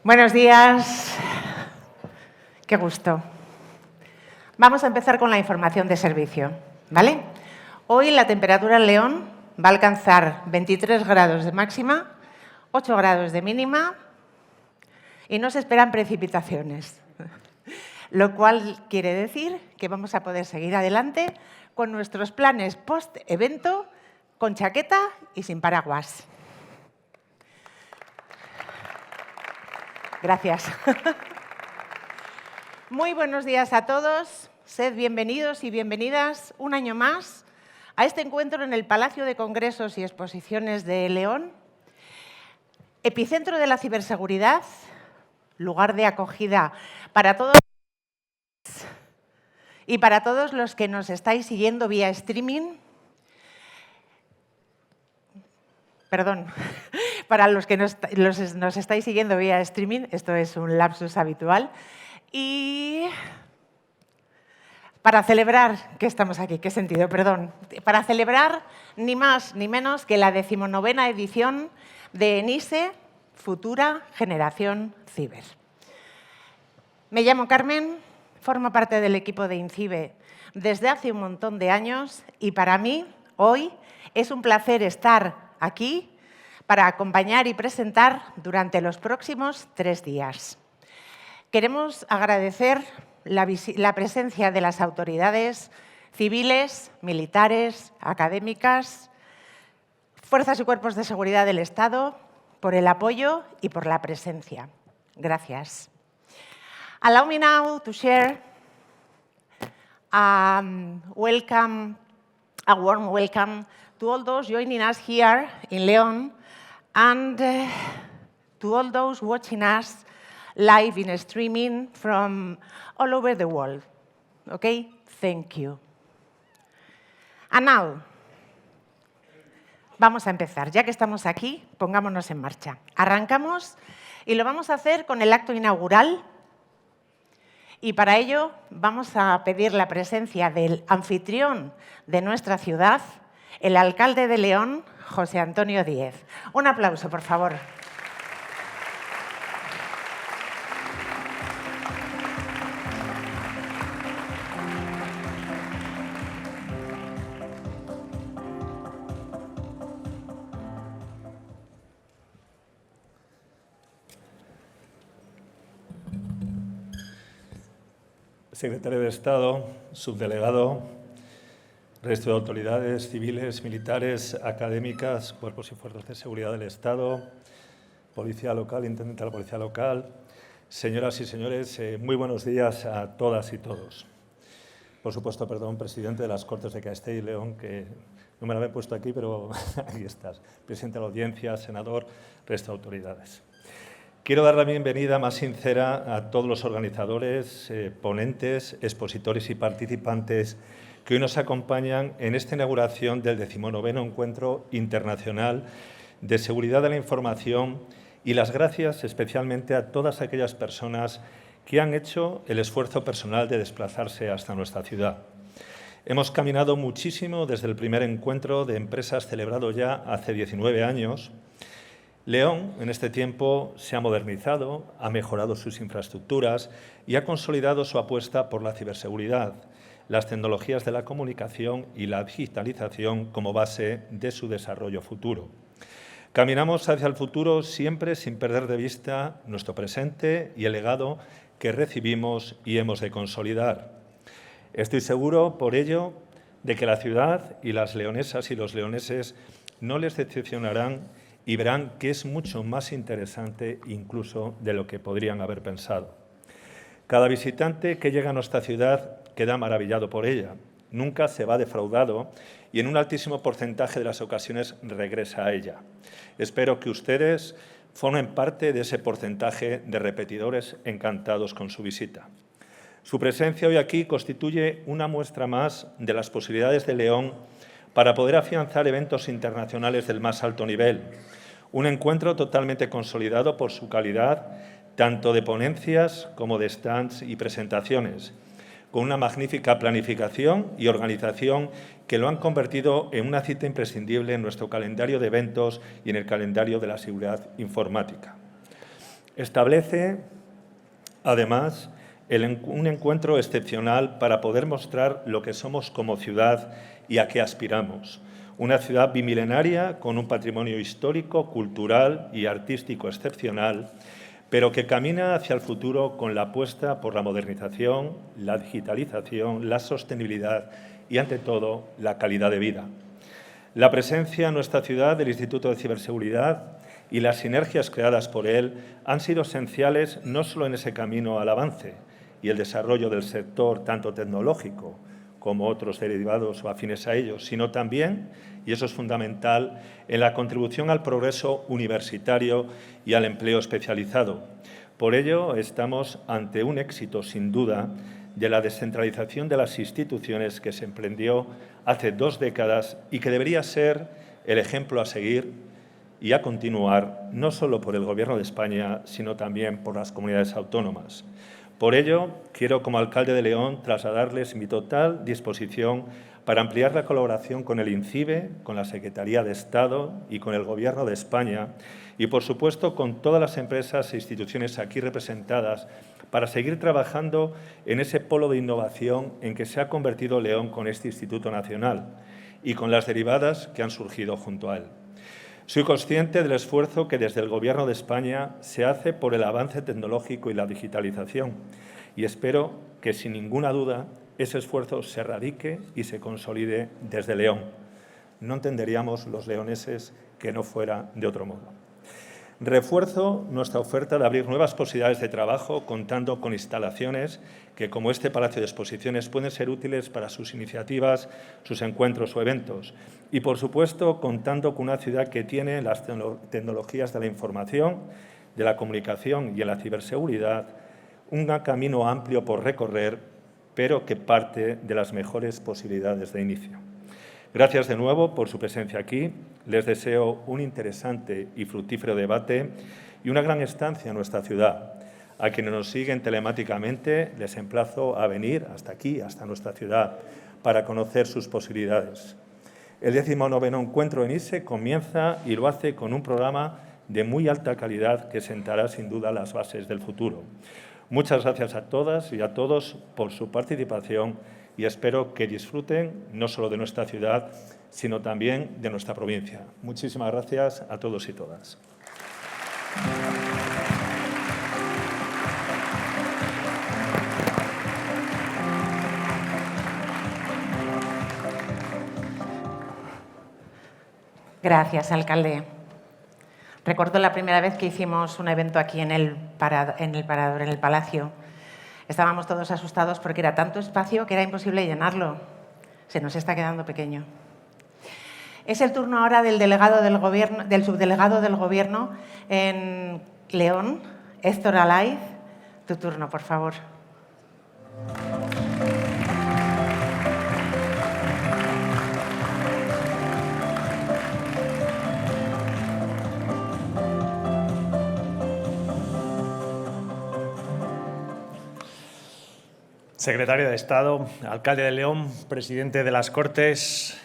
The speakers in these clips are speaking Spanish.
Buenos días. Qué gusto. Vamos a empezar con la información de servicio, ¿vale? Hoy la temperatura en León va a alcanzar 23 grados de máxima, 8 grados de mínima y no se esperan precipitaciones, lo cual quiere decir que vamos a poder seguir adelante con nuestros planes post-evento con chaqueta y sin paraguas. Gracias. Muy buenos días a todos. Sed bienvenidos y bienvenidas un año más a este encuentro en el Palacio de Congresos y Exposiciones de León, epicentro de la ciberseguridad, lugar de acogida para todos y para todos los que nos estáis siguiendo vía streaming. Perdón, para los que nos estáis siguiendo vía streaming, esto es un lapsus habitual. Y para celebrar, que estamos aquí, qué sentido, perdón, para celebrar ni más ni menos que la 19ª edición de ENISE, Futura Generación Ciber. Me llamo Carmen, formo parte del equipo de INCIBE desde hace un montón de años y para mí hoy es un placer estar aquí para acompañar y presentar durante los próximos 3 días. Queremos agradecer la presencia de las autoridades civiles, militares, académicas, fuerzas y cuerpos de seguridad del Estado por el apoyo y por la presencia. Gracias. Allow me now to share a warm welcome to all those joining us here in León and to all those watching us live in streaming from all over the world. Okay? Thank you. And now, vamos a empezar. Ya que estamos aquí, pongámonos en marcha. Arrancamos y lo vamos a hacer con el acto inaugural. Y para ello vamos a pedir la presencia del anfitrión de nuestra ciudad, el alcalde de León, José Antonio Díez. Un aplauso, por favor. Secretario de Estado, subdelegado, resto de autoridades civiles, militares, académicas, cuerpos y fuerzas de seguridad del Estado, Policía Local, Intendente de la Policía Local, señoras y señores, muy buenos días a todas y todos. Por supuesto, perdón, presidente de las Cortes de Castilla y León, que no me lo había puesto aquí, pero ahí estás. Presidente de la Audiencia, senador, resto de autoridades. Quiero dar la bienvenida más sincera a todos los organizadores, ponentes, expositores y participantes que hoy nos acompañan en esta inauguración del 19º Encuentro Internacional de Seguridad de la Información y las gracias especialmente a todas aquellas personas que han hecho el esfuerzo personal de desplazarse hasta nuestra ciudad. Hemos caminado muchísimo desde el primer encuentro de empresas celebrado ya hace 19 años. León, en este tiempo, se ha modernizado, ha mejorado sus infraestructuras y ha consolidado su apuesta por la ciberseguridad, las tecnologías de la comunicación y la digitalización como base de su desarrollo futuro. Caminamos hacia el futuro siempre sin perder de vista nuestro presente y el legado que recibimos y hemos de consolidar. Estoy seguro, por ello, de que la ciudad y las leonesas y los leoneses no les decepcionarán y verán que es mucho más interesante incluso de lo que podrían haber pensado. Cada visitante que llega a nuestra ciudad queda maravillado por ella, nunca se va defraudado y en un altísimo porcentaje de las ocasiones regresa a ella. Espero que ustedes formen parte de ese porcentaje de repetidores encantados con su visita. Su presencia hoy aquí constituye una muestra más de las posibilidades de León para poder afianzar eventos internacionales del más alto nivel. Un encuentro totalmente consolidado por su calidad, tanto de ponencias como de stands y presentaciones, con una magnífica planificación y organización que lo han convertido en una cita imprescindible en nuestro calendario de eventos y en el calendario de la seguridad informática. Establece, además, un encuentro excepcional para poder mostrar lo que somos como ciudad y a qué aspiramos. Una ciudad bimilenaria con un patrimonio histórico, cultural y artístico excepcional, pero que camina hacia el futuro con la apuesta por la modernización, la digitalización, la sostenibilidad y, ante todo, la calidad de vida. La presencia en nuestra ciudad del Instituto de Ciberseguridad y las sinergias creadas por él han sido esenciales no solo en ese camino al avance y el desarrollo del sector tanto tecnológico como otros derivados o afines a ellos, sino también, y eso es fundamental, en la contribución al progreso universitario y al empleo especializado. Por ello, estamos ante un éxito, sin duda, de la descentralización de las instituciones que se emprendió hace 2 décadas y que debería ser el ejemplo a seguir y a continuar, no solo por el Gobierno de España, sino también por las comunidades autónomas. Por ello, quiero, como alcalde de León, trasladarles mi total disposición para ampliar la colaboración con el INCIBE, con la Secretaría de Estado y con el Gobierno de España y, por supuesto, con todas las empresas e instituciones aquí representadas para seguir trabajando en ese polo de innovación en que se ha convertido León con este Instituto Nacional y con las derivadas que han surgido junto a él. Soy consciente del esfuerzo que desde el Gobierno de España se hace por el avance tecnológico y la digitalización y espero que, sin ninguna duda, ese esfuerzo se radique y se consolide desde León. No entenderíamos los leoneses que no fuera de otro modo. Refuerzo nuestra oferta de abrir nuevas posibilidades de trabajo contando con instalaciones que, como este Palacio de Exposiciones, pueden ser útiles para sus iniciativas, sus encuentros o eventos. Y, por supuesto, contando con una ciudad que tiene las tecnologías de la información, de la comunicación y de la ciberseguridad, un camino amplio por recorrer, pero que parte de las mejores posibilidades de inicio. Gracias de nuevo por su presencia aquí. Les deseo un interesante y fructífero debate y una gran estancia en nuestra ciudad. A quienes nos siguen telemáticamente, les emplazo a venir hasta aquí, hasta nuestra ciudad, para conocer sus posibilidades. El 19º encuentro en ISE comienza y lo hace con un programa de muy alta calidad que sentará sin duda las bases del futuro. Muchas gracias a todas y a todos por su participación y espero que disfruten no solo de nuestra ciudad, sino también de nuestra provincia. Muchísimas gracias a todos y todas. Gracias, alcalde. Recuerdo la primera vez que hicimos un evento aquí en el Parador, en el Palacio. Estábamos todos asustados porque era tanto espacio que era imposible llenarlo. Se nos está quedando pequeño. Es el turno ahora del subdelegado del Gobierno en León, Héctor Alaiz. Tu turno, por favor. Secretario de Estado, alcalde de León, presidente de las Cortes,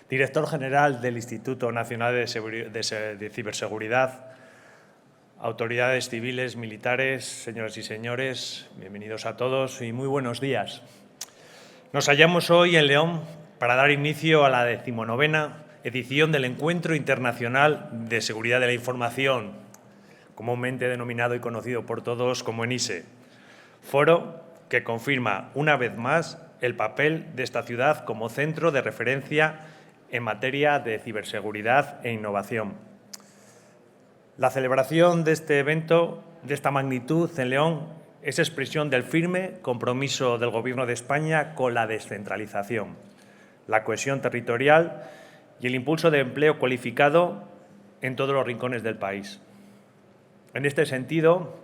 director general del Instituto Nacional de Ciberseguridad, autoridades civiles, militares, señoras y señores, bienvenidos a todos y muy buenos días. Nos hallamos hoy en León para dar inicio a la 19ª edición del Encuentro Internacional de Seguridad de la Información, comúnmente denominado y conocido por todos como ENISE, foro que confirma una vez más el papel de esta ciudad como centro de referencia en materia de ciberseguridad e innovación. La celebración de este evento de esta magnitud en León es expresión del firme compromiso del Gobierno de España con la descentralización, la cohesión territorial y el impulso de empleo cualificado en todos los rincones del país. En este sentido,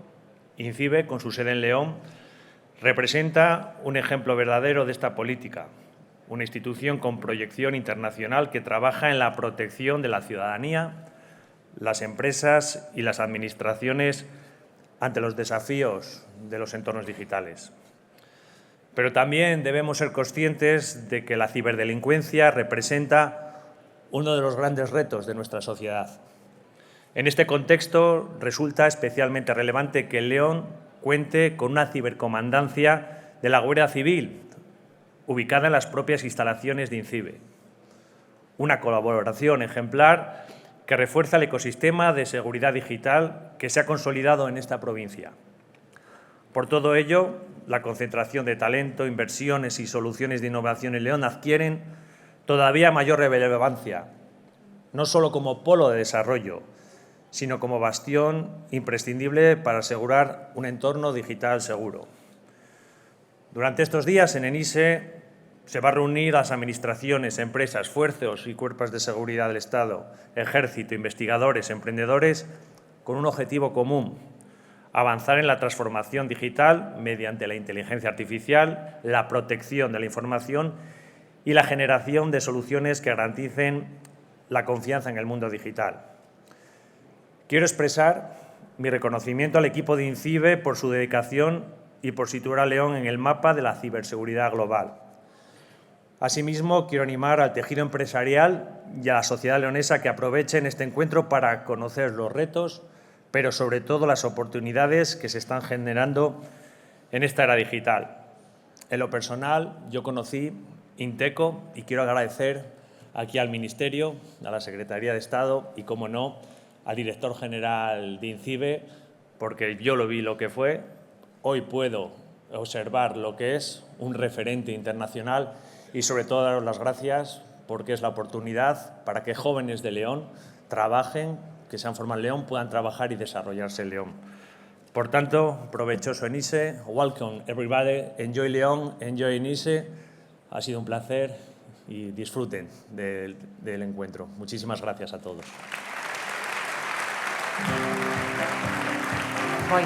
INCIBE, con su sede en León, representa un ejemplo verdadero de esta política, una institución con proyección internacional que trabaja en la protección de la ciudadanía, las empresas y las administraciones ante los desafíos de los entornos digitales. Pero también debemos ser conscientes de que la ciberdelincuencia representa uno de los grandes retos de nuestra sociedad. En este contexto, resulta especialmente relevante que León cuente con una cibercomandancia de la Guardia Civil, ubicada en las propias instalaciones de INCIBE. Una colaboración ejemplar que refuerza el ecosistema de seguridad digital que se ha consolidado en esta provincia. Por todo ello, la concentración de talento, inversiones y soluciones de innovación en León adquieren todavía mayor relevancia, no solo como polo de desarrollo, sino como bastión imprescindible para asegurar un entorno digital seguro. Durante estos días en ENISE se va a reunir las administraciones, empresas, fuerzas y cuerpos de seguridad del Estado, ejército, investigadores, emprendedores, con un objetivo común: avanzar en la transformación digital mediante la inteligencia artificial, la protección de la información y la generación de soluciones que garanticen la confianza en el mundo digital. Quiero expresar mi reconocimiento al equipo de INCIBE por su dedicación y por situar a León en el mapa de la ciberseguridad global. Asimismo, quiero animar al tejido empresarial y a la sociedad leonesa que aprovechen este encuentro para conocer los retos, pero sobre todo las oportunidades que se están generando en esta era digital. En lo personal, yo conocí Inteco y quiero agradecer aquí al Ministerio, a la Secretaría de Estado y, como no, al director general de INCIBE, porque yo lo vi lo que fue. Hoy puedo observar lo que es un referente internacional y, sobre todo, daros las gracias porque es la oportunidad para que jóvenes de León trabajen, que se han formado en León, puedan trabajar y desarrollarse en León. Por tanto, provechoso ENISE. Welcome everybody. Enjoy León, enjoy ENISE. Ha sido un placer y disfruten del encuentro. Muchísimas gracias a todos. Voy.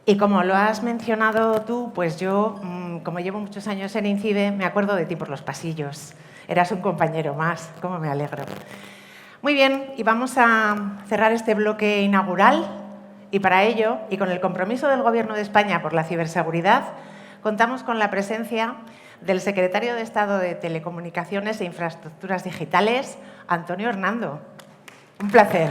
Y como lo has mencionado tú, pues yo, como llevo muchos años en INCIBE, me acuerdo de ti por los pasillos. Eras un compañero más, cómo me alegro. Muy bien, y vamos a cerrar este bloque inaugural. Y para ello, y con el compromiso del Gobierno de España por la ciberseguridad, contamos con la presencia del secretario de Estado de Telecomunicaciones e Infraestructuras Digitales, Antonio Hernando. Un placer.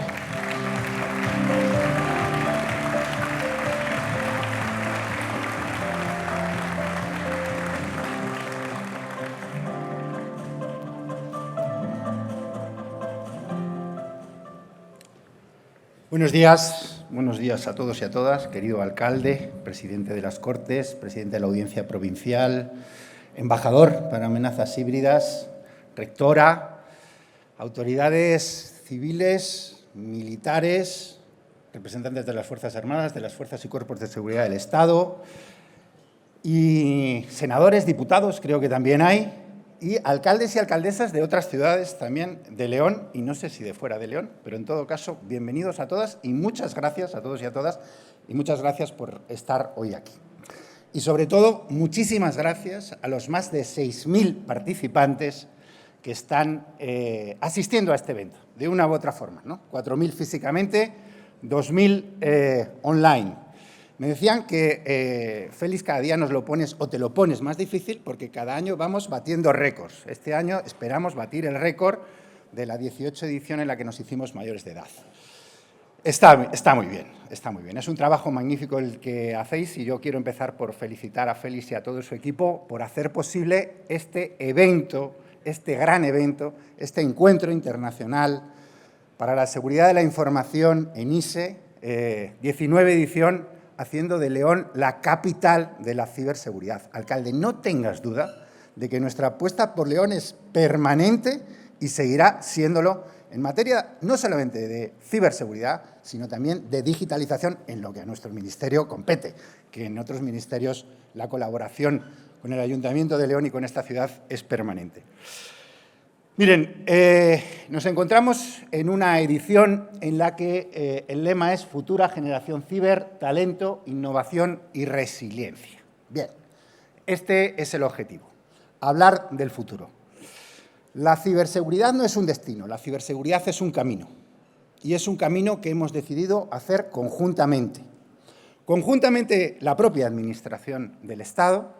Buenos días a todos y a todas, querido alcalde, presidente de las Cortes, presidente de la Audiencia Provincial, embajador para amenazas híbridas, rectora, autoridades civiles, militares, representantes de las Fuerzas Armadas, de las Fuerzas y Cuerpos de Seguridad del Estado, y senadores, diputados, creo que también hay, y alcaldes y alcaldesas de otras ciudades también de León, y no sé si de fuera de León, pero en todo caso, bienvenidos a todas y muchas gracias a todos y a todas, y muchas gracias por estar hoy aquí. Y sobre todo, muchísimas gracias a los más de 6.000 participantes que están asistiendo a este evento, de una u otra forma, ¿no? 4.000 físicamente, 2.000 online. Me decían que, Félix, cada día nos lo pones o te lo pones más difícil porque cada año vamos batiendo récords. Este año esperamos batir el récord de la 18 edición en la que nos hicimos mayores de edad. Está muy bien, está muy bien. Es un trabajo magnífico el que hacéis y yo quiero empezar por felicitar a Félix y a todo su equipo por hacer posible este evento, este gran evento, este encuentro internacional para la seguridad de la información ENISE, 19 edición, haciendo de León la capital de la ciberseguridad. Alcalde, no tengas duda de que nuestra apuesta por León es permanente y seguirá siéndolo en materia no solamente de ciberseguridad, sino también de digitalización en lo que a nuestro ministerio compete, que en otros ministerios la colaboración con el Ayuntamiento de León y con esta ciudad es permanente. Miren, nos encontramos en una edición en la que el lema es Futura generación ciber, talento, innovación y resiliencia. Bien, este es el objetivo, hablar del futuro. La ciberseguridad no es un destino, la ciberseguridad es un camino. Y es un camino que hemos decidido hacer conjuntamente, conjuntamente la propia Administración del Estado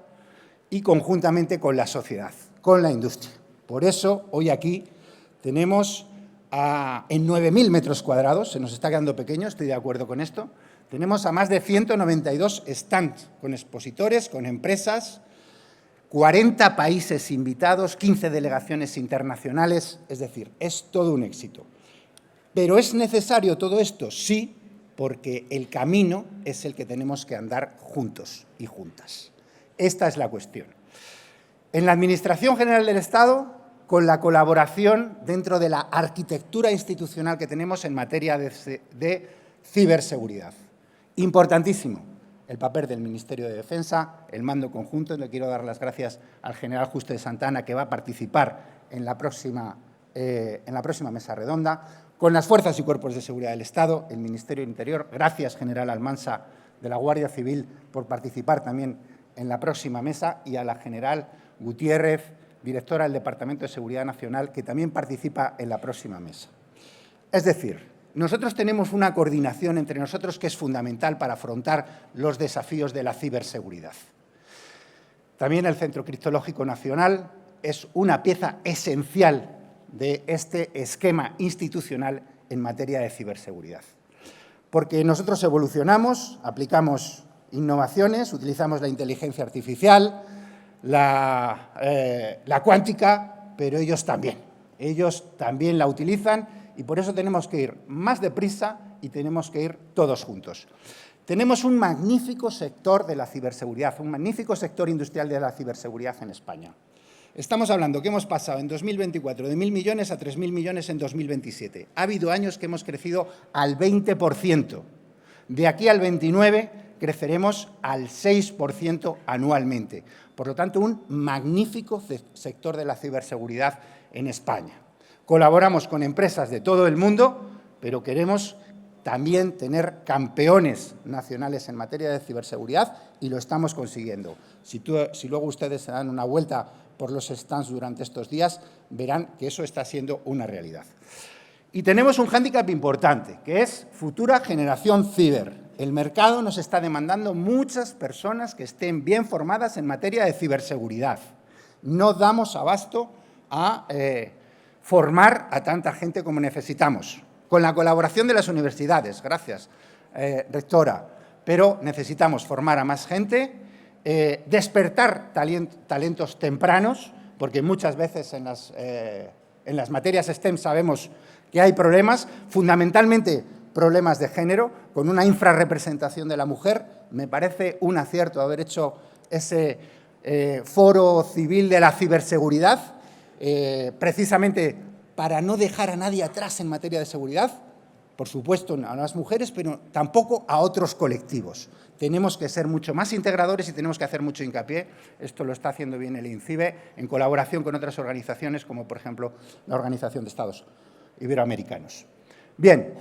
y conjuntamente con la sociedad, con la industria. Por eso, hoy aquí tenemos en 9.000 metros cuadrados, se nos está quedando pequeño, estoy de acuerdo con esto, tenemos a más de 192 stands con expositores, con empresas, 40 países invitados, 15 delegaciones internacionales, es decir, es todo un éxito. ¿Pero es necesario todo esto? Sí, porque el camino es el que tenemos que andar juntos y juntas. Esta es la cuestión. En la Administración General del Estado, con la colaboración dentro de la arquitectura institucional que tenemos en materia de ciberseguridad. Importantísimo el papel del Ministerio de Defensa, el mando conjunto. Le quiero dar las gracias al general Juste de Santana, que va a participar en la próxima mesa redonda, con las fuerzas y cuerpos de seguridad del Estado, el Ministerio del Interior. Gracias, general Almansa, de la Guardia Civil, por participar también en la próxima mesa, y a la general Gutiérrez, directora del Departamento de Seguridad Nacional, que también participa en la próxima mesa. Es decir, nosotros tenemos una coordinación entre nosotros que es fundamental para afrontar los desafíos de la ciberseguridad. También el Centro Criptológico Nacional es una pieza esencial de este esquema institucional en materia de ciberseguridad. Porque nosotros evolucionamos, aplicamos innovaciones, utilizamos la inteligencia artificial, la cuántica, pero ellos también la utilizan, y por eso tenemos que ir más deprisa y tenemos que ir todos juntos. Tenemos un magnífico sector de la ciberseguridad, un magnífico sector industrial de la ciberseguridad en España. Estamos hablando que hemos pasado en 2024 de 1.000 millones a 3.000 millones en 2027. Ha habido años que hemos crecido al 20%. De aquí al 29 creceremos al 6% anualmente. Por lo tanto, un magnífico sector de la ciberseguridad en España. Colaboramos con empresas de todo el mundo, pero queremos también tener campeones nacionales en materia de ciberseguridad y lo estamos consiguiendo. Si luego ustedes se dan una vuelta por los stands durante estos días, verán que eso está siendo una realidad. Y tenemos un hándicap importante, que es futura generación ciber. El mercado nos está demandando muchas personas que estén bien formadas en materia de ciberseguridad. No damos abasto a formar a tanta gente como necesitamos, con la colaboración de las universidades, gracias, rectora, pero necesitamos formar a más gente, despertar talentos tempranos, porque muchas veces en las materias STEM sabemos que hay problemas, fundamentalmente problemas de género, con una infrarrepresentación de la mujer. Me parece un acierto haber hecho ese foro civil de la ciberseguridad, precisamente para no dejar a nadie atrás en materia de seguridad, por supuesto a las mujeres, pero tampoco a otros colectivos. Tenemos que ser mucho más integradores y tenemos que hacer mucho hincapié. Esto lo está haciendo bien el INCIBE, en colaboración con otras organizaciones, como por ejemplo la Organización de Estados Iberoamericanos. Bien,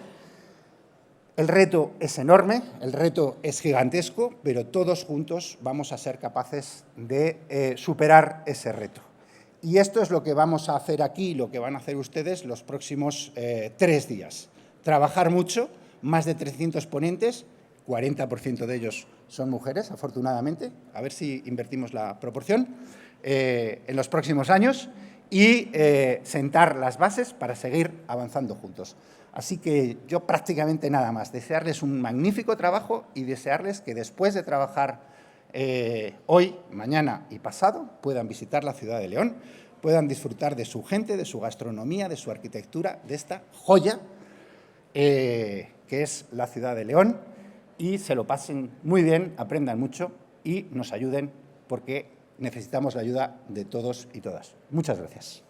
el reto es enorme, el reto es gigantesco, pero todos juntos vamos a ser capaces de superar ese reto. Y esto es lo que vamos a hacer aquí, lo que van a hacer ustedes los próximos 3 días. Trabajar mucho, más de 300 ponentes, 40% de ellos son mujeres, afortunadamente, a ver si invertimos la proporción en los próximos años, y sentar las bases para seguir avanzando juntos. Así que yo prácticamente nada más, desearles un magnífico trabajo y desearles que después de trabajar hoy, mañana y pasado puedan visitar la ciudad de León, puedan disfrutar de su gente, de su gastronomía, de su arquitectura, de esta joya que es la ciudad de León, y se lo pasen muy bien, aprendan mucho y nos ayuden, porque necesitamos la ayuda de todos y todas. Muchas gracias.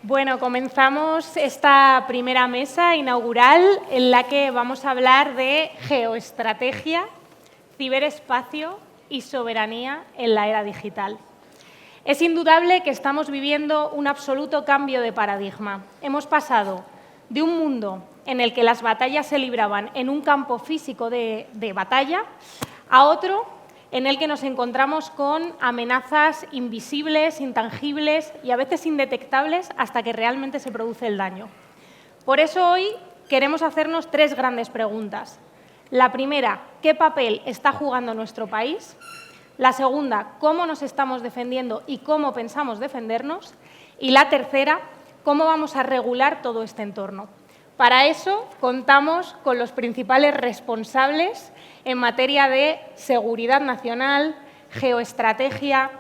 Bueno, comenzamos esta primera mesa inaugural en la que vamos a hablar de geoestrategia, ciberespacio y soberanía en la era digital. Es indudable que estamos viviendo un absoluto cambio de paradigma. Hemos pasado de un mundo en el que las batallas se libraban en un campo físico de batalla a otro en el que nos encontramos con amenazas invisibles, intangibles y a veces indetectables hasta que realmente se produce el daño. Por eso hoy queremos hacernos tres grandes preguntas. La primera, ¿qué papel está jugando nuestro país? La segunda, ¿cómo nos estamos defendiendo y cómo pensamos defendernos? Y la tercera, ¿cómo vamos a regular todo este entorno? Para eso contamos con los principales responsables en materia de seguridad nacional, geoestrategia,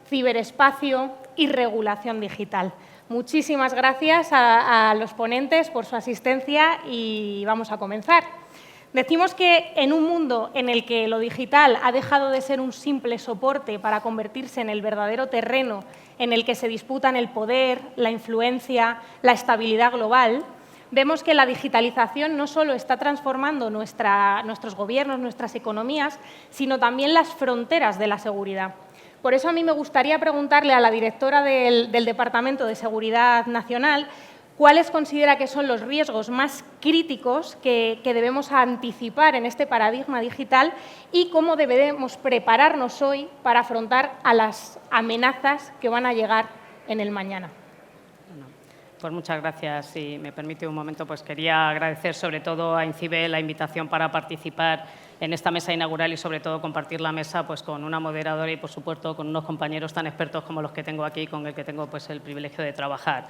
ciberespacio y regulación digital. Muchísimas gracias a los ponentes por su asistencia y vamos a comenzar. Decimos que en un mundo en el que lo digital ha dejado de ser un simple soporte para convertirse en el verdadero terreno en el que se disputan el poder, la influencia, la estabilidad global, vemos que la digitalización no solo está transformando nuestros gobiernos, nuestras economías, sino también las fronteras de la seguridad. Por eso a mí me gustaría preguntarle a la directora del Departamento de Seguridad Nacional cuáles considera que son los riesgos más críticos que debemos anticipar en este paradigma digital y cómo debemos prepararnos hoy para afrontar a las amenazas que van a llegar en el mañana. Pues muchas gracias. Si me permite un momento, pues quería agradecer sobre todo a INCIBE la invitación para participar en esta mesa inaugural y sobre todo compartir la mesa pues con una moderadora y por supuesto con unos compañeros tan expertos como los que tengo aquí, con el que tengo pues el privilegio de trabajar.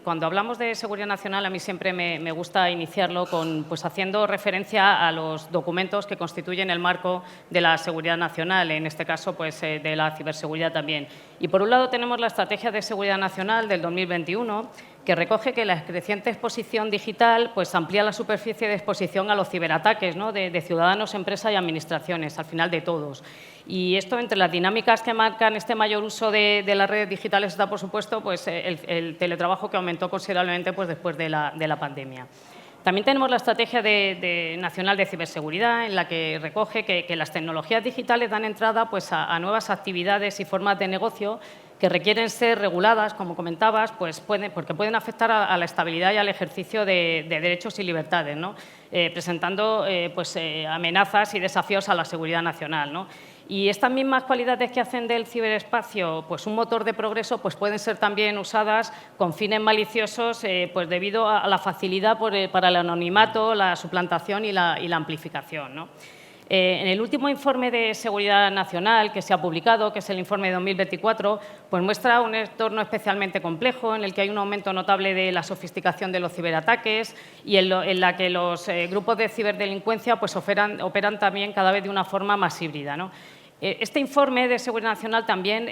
Cuando hablamos de seguridad nacional, a mí siempre me gusta iniciarlo pues haciendo referencia a los documentos que constituyen el marco de la seguridad nacional, en este caso pues, de la ciberseguridad también. Y por un lado tenemos la Estrategia de Seguridad Nacional del 2021, que recoge que la creciente exposición digital pues, amplía la superficie de exposición a los ciberataques, ¿no? de ciudadanos, empresas y administraciones, al final de todos. Y esto, entre las dinámicas que marcan este mayor uso de las redes digitales, está, por supuesto, pues, el teletrabajo que aumentó considerablemente pues, después de la pandemia. También tenemos la Estrategia Nacional de Ciberseguridad, en la que recoge que las tecnologías digitales dan entrada pues, a nuevas actividades y formas de negocio que requieren ser reguladas, como comentabas, pues porque pueden afectar a la estabilidad y al ejercicio de derechos y libertades, ¿no? Presentando amenazas y desafíos a la seguridad nacional, ¿no? Y estas mismas cualidades que hacen del ciberespacio pues un motor de progreso pues pueden ser también usadas con fines maliciosos pues debido a la facilidad para el anonimato, la suplantación y la amplificación, ¿no? En el último informe de seguridad nacional que se ha publicado, que es el informe de 2024, pues muestra un entorno especialmente complejo en el que hay un aumento notable de la sofisticación de los ciberataques y en la que los grupos de ciberdelincuencia pues operan también cada vez de una forma más híbrida, ¿no? Este informe de Seguridad Nacional también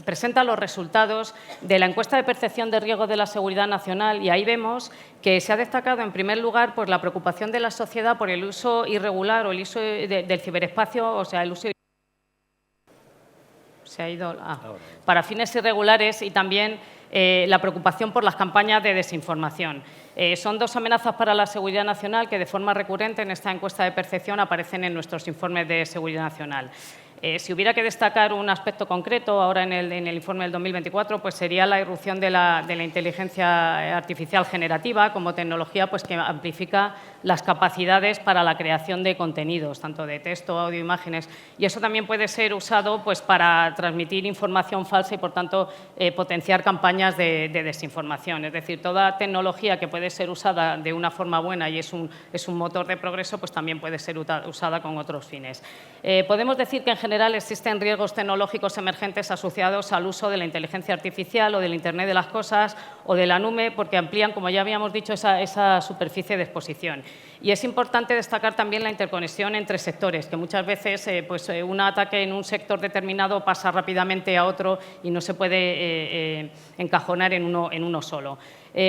presenta los resultados de la encuesta de percepción de riesgo de la seguridad nacional y ahí vemos que se ha destacado en primer lugar pues, la preocupación de la sociedad por el uso irregular o el uso del ciberespacio, o sea, el uso para fines irregulares y también la preocupación por las campañas de desinformación. Son dos amenazas para la seguridad nacional que de forma recurrente en esta encuesta de percepción aparecen en nuestros informes de seguridad nacional. Si hubiera que destacar un aspecto concreto ahora en el informe del 2024, pues sería la irrupción de la inteligencia artificial generativa como tecnología pues, que amplifica las capacidades para la creación de contenidos, tanto de texto, audio, imágenes. Y eso también puede ser usado pues, para transmitir información falsa y, por tanto, potenciar campañas de desinformación. Es decir, toda tecnología que puede ser usada de una forma buena y es un motor de progreso, pues también puede ser usada con otros fines. Podemos decir que en general existen riesgos tecnológicos emergentes asociados al uso de la inteligencia artificial o del Internet de las cosas o de la nube porque amplían, como ya habíamos dicho, esa superficie de exposición. Y es importante destacar también la interconexión entre sectores, que muchas veces un ataque en un sector determinado pasa rápidamente a otro y no se puede encajonar en uno solo.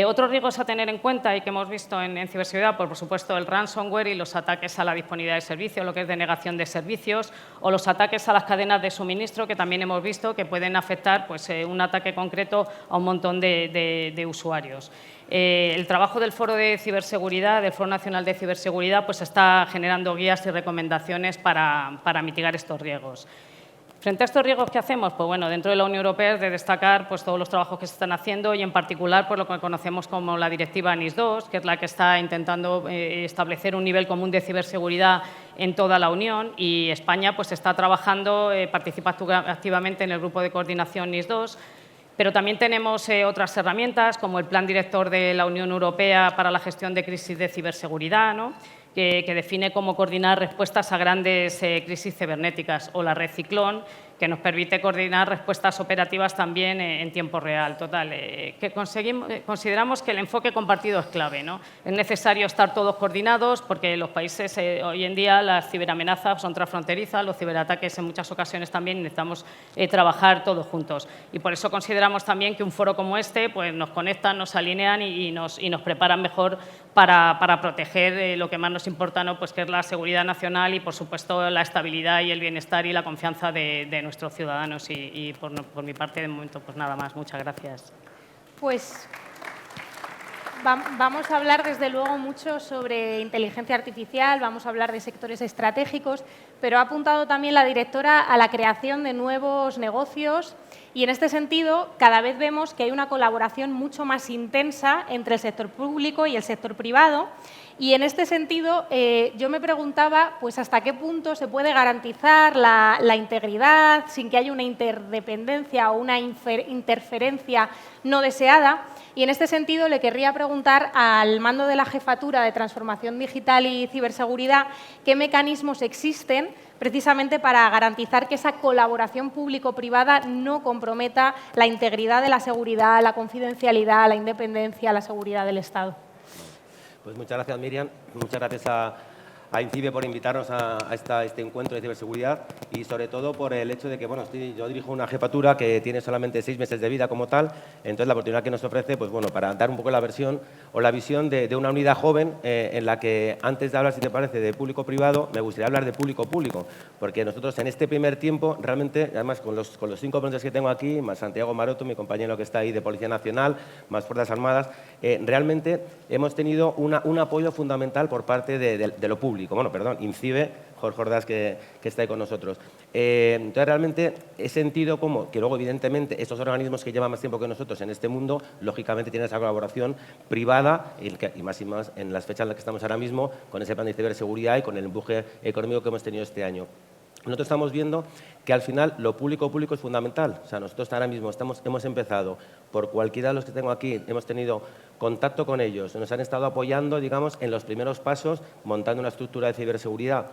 Otros riesgos a tener en cuenta y que hemos visto en ciberseguridad, por supuesto, el ransomware y los ataques a la disponibilidad de servicios, lo que es denegación de servicios, o los ataques a las cadenas de suministro, que también hemos visto que pueden afectar pues, un ataque concreto a un montón de usuarios. El trabajo del Foro de Ciberseguridad, del Foro Nacional de Ciberseguridad, pues está generando guías y recomendaciones para mitigar estos riesgos. Frente a estos riesgos que hacemos, pues bueno, dentro de la Unión Europea es de destacar pues, todos los trabajos que se están haciendo y en particular por lo que conocemos como la directiva NIS2, que es la que está intentando establecer un nivel común de ciberseguridad en toda la Unión, y España pues, está trabajando, participa activamente en el grupo de coordinación NIS2. Pero también tenemos otras herramientas, como el Plan Director de la Unión Europea para la gestión de crisis de ciberseguridad, ¿no? que define cómo coordinar respuestas a grandes crisis cibernéticas, o la Red Ciclón, que nos permite coordinar respuestas operativas también en tiempo real. Total, consideramos que el enfoque compartido es clave, ¿no? Es necesario estar todos coordinados porque los países hoy en día las ciberamenazas son transfronterizas, los ciberataques en muchas ocasiones también necesitamos trabajar todos juntos. Y por eso consideramos también que un foro como este pues, nos conectan, nos alinean y nos preparan mejor para proteger lo que más nos importa, ¿no? Pues que es la seguridad nacional y, por supuesto, la estabilidad y el bienestar y la confianza de nuestros ciudadanos. Y por mi parte, de momento, pues nada más. Muchas gracias. Pues vamos a hablar, desde luego, mucho sobre inteligencia artificial, vamos a hablar de sectores estratégicos, pero ha apuntado también la directora a la creación de nuevos negocios y, en este sentido, cada vez vemos que hay una colaboración mucho más intensa entre el sector público y el sector privado. Y, en este sentido, yo me preguntaba pues, hasta qué punto se puede garantizar la integridad sin que haya una interdependencia o una interferencia no deseada. Y, en este sentido, le querría preguntar al mando de la Jefatura de Transformación Digital y Ciberseguridad qué mecanismos existen precisamente para garantizar que esa colaboración público-privada no comprometa la integridad de la seguridad, la confidencialidad, la independencia, la seguridad del Estado. Pues muchas gracias, Miriam. Muchas gracias a INCIBE por invitarnos a este encuentro de ciberseguridad y, sobre todo, por el hecho de que bueno, yo dirijo una jefatura que tiene solamente 6 meses de vida como tal. Entonces, la oportunidad que nos ofrece pues, bueno, para dar un poco la versión o la visión de una unidad joven en la que, antes de hablar, si te parece, de público-privado, me gustaría hablar de público-público, porque nosotros en este primer tiempo, realmente, además con los 5 ponentes que tengo aquí, más Santiago Maroto, mi compañero que está ahí de Policía Nacional, más Fuerzas Armadas, realmente hemos tenido un apoyo fundamental por parte de lo público. Bueno, perdón, INCIBE, Jorge Ordaz, que está ahí con nosotros. Entonces, realmente he sentido como que luego, evidentemente, estos organismos que llevan más tiempo que nosotros en este mundo, lógicamente tienen esa colaboración privada y más en las fechas en las que estamos ahora mismo, con ese plan de ciberseguridad y con el empuje económico que hemos tenido este año. Nosotros estamos viendo que, al final, lo público es fundamental. O sea, nosotros ahora mismo hemos empezado, por cualquiera de los que tengo aquí, hemos tenido contacto con ellos, nos han estado apoyando, digamos, en los primeros pasos, montando una estructura de ciberseguridad.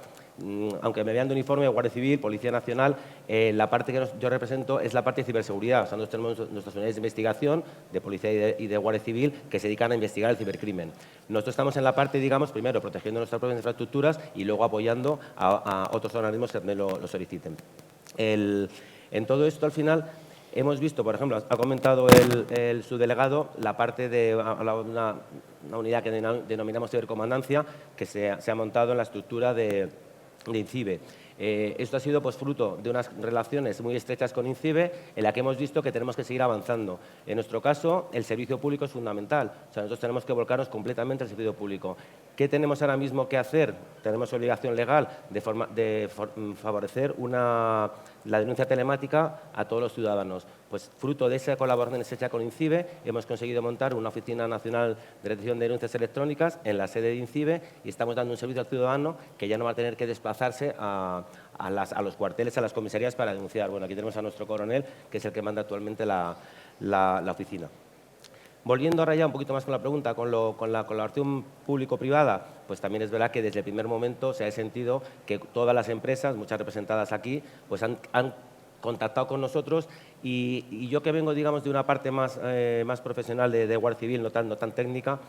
Aunque me vean de uniforme de Guardia Civil, Policía Nacional, la parte que yo represento es la parte de ciberseguridad. O sea, nosotros tenemos nuestras unidades de investigación de Policía y de Guardia Civil que se dedican a investigar el cibercrimen. Nosotros estamos en la parte, digamos, primero protegiendo nuestras propias infraestructuras y luego apoyando a otros organismos que también lo soliciten. En todo esto, al final, hemos visto, por ejemplo, ha comentado el subdelegado, la parte de una unidad que denominamos cibercomandancia, que se ha montado en la estructura de INCIBE. Esto ha sido pues, fruto de unas relaciones muy estrechas con INCIBE en la que hemos visto que tenemos que seguir avanzando. En nuestro caso, el servicio público es fundamental. O sea, nosotros tenemos que volcarnos completamente al servicio público. ¿Qué tenemos ahora mismo que hacer? Tenemos obligación legal de favorecer la denuncia telemática a todos los ciudadanos. Pues fruto de esa colaboración estrecha con INCIBE, hemos conseguido montar una Oficina Nacional de Recepción de Denuncias Electrónicas en la sede de INCIBE y estamos dando un servicio al ciudadano que ya no va a tener que desplazarse a los cuarteles, a las comisarías para denunciar. Bueno, aquí tenemos a nuestro coronel, que es el que manda actualmente la oficina. Volviendo ahora ya un poquito más con la pregunta, con la colaboración público-privada, pues también es verdad que desde el primer momento se ha sentido que todas las empresas, muchas representadas aquí, pues han contactado con nosotros y yo que vengo, digamos, de una parte más profesional de Guardia Civil, no tan técnica,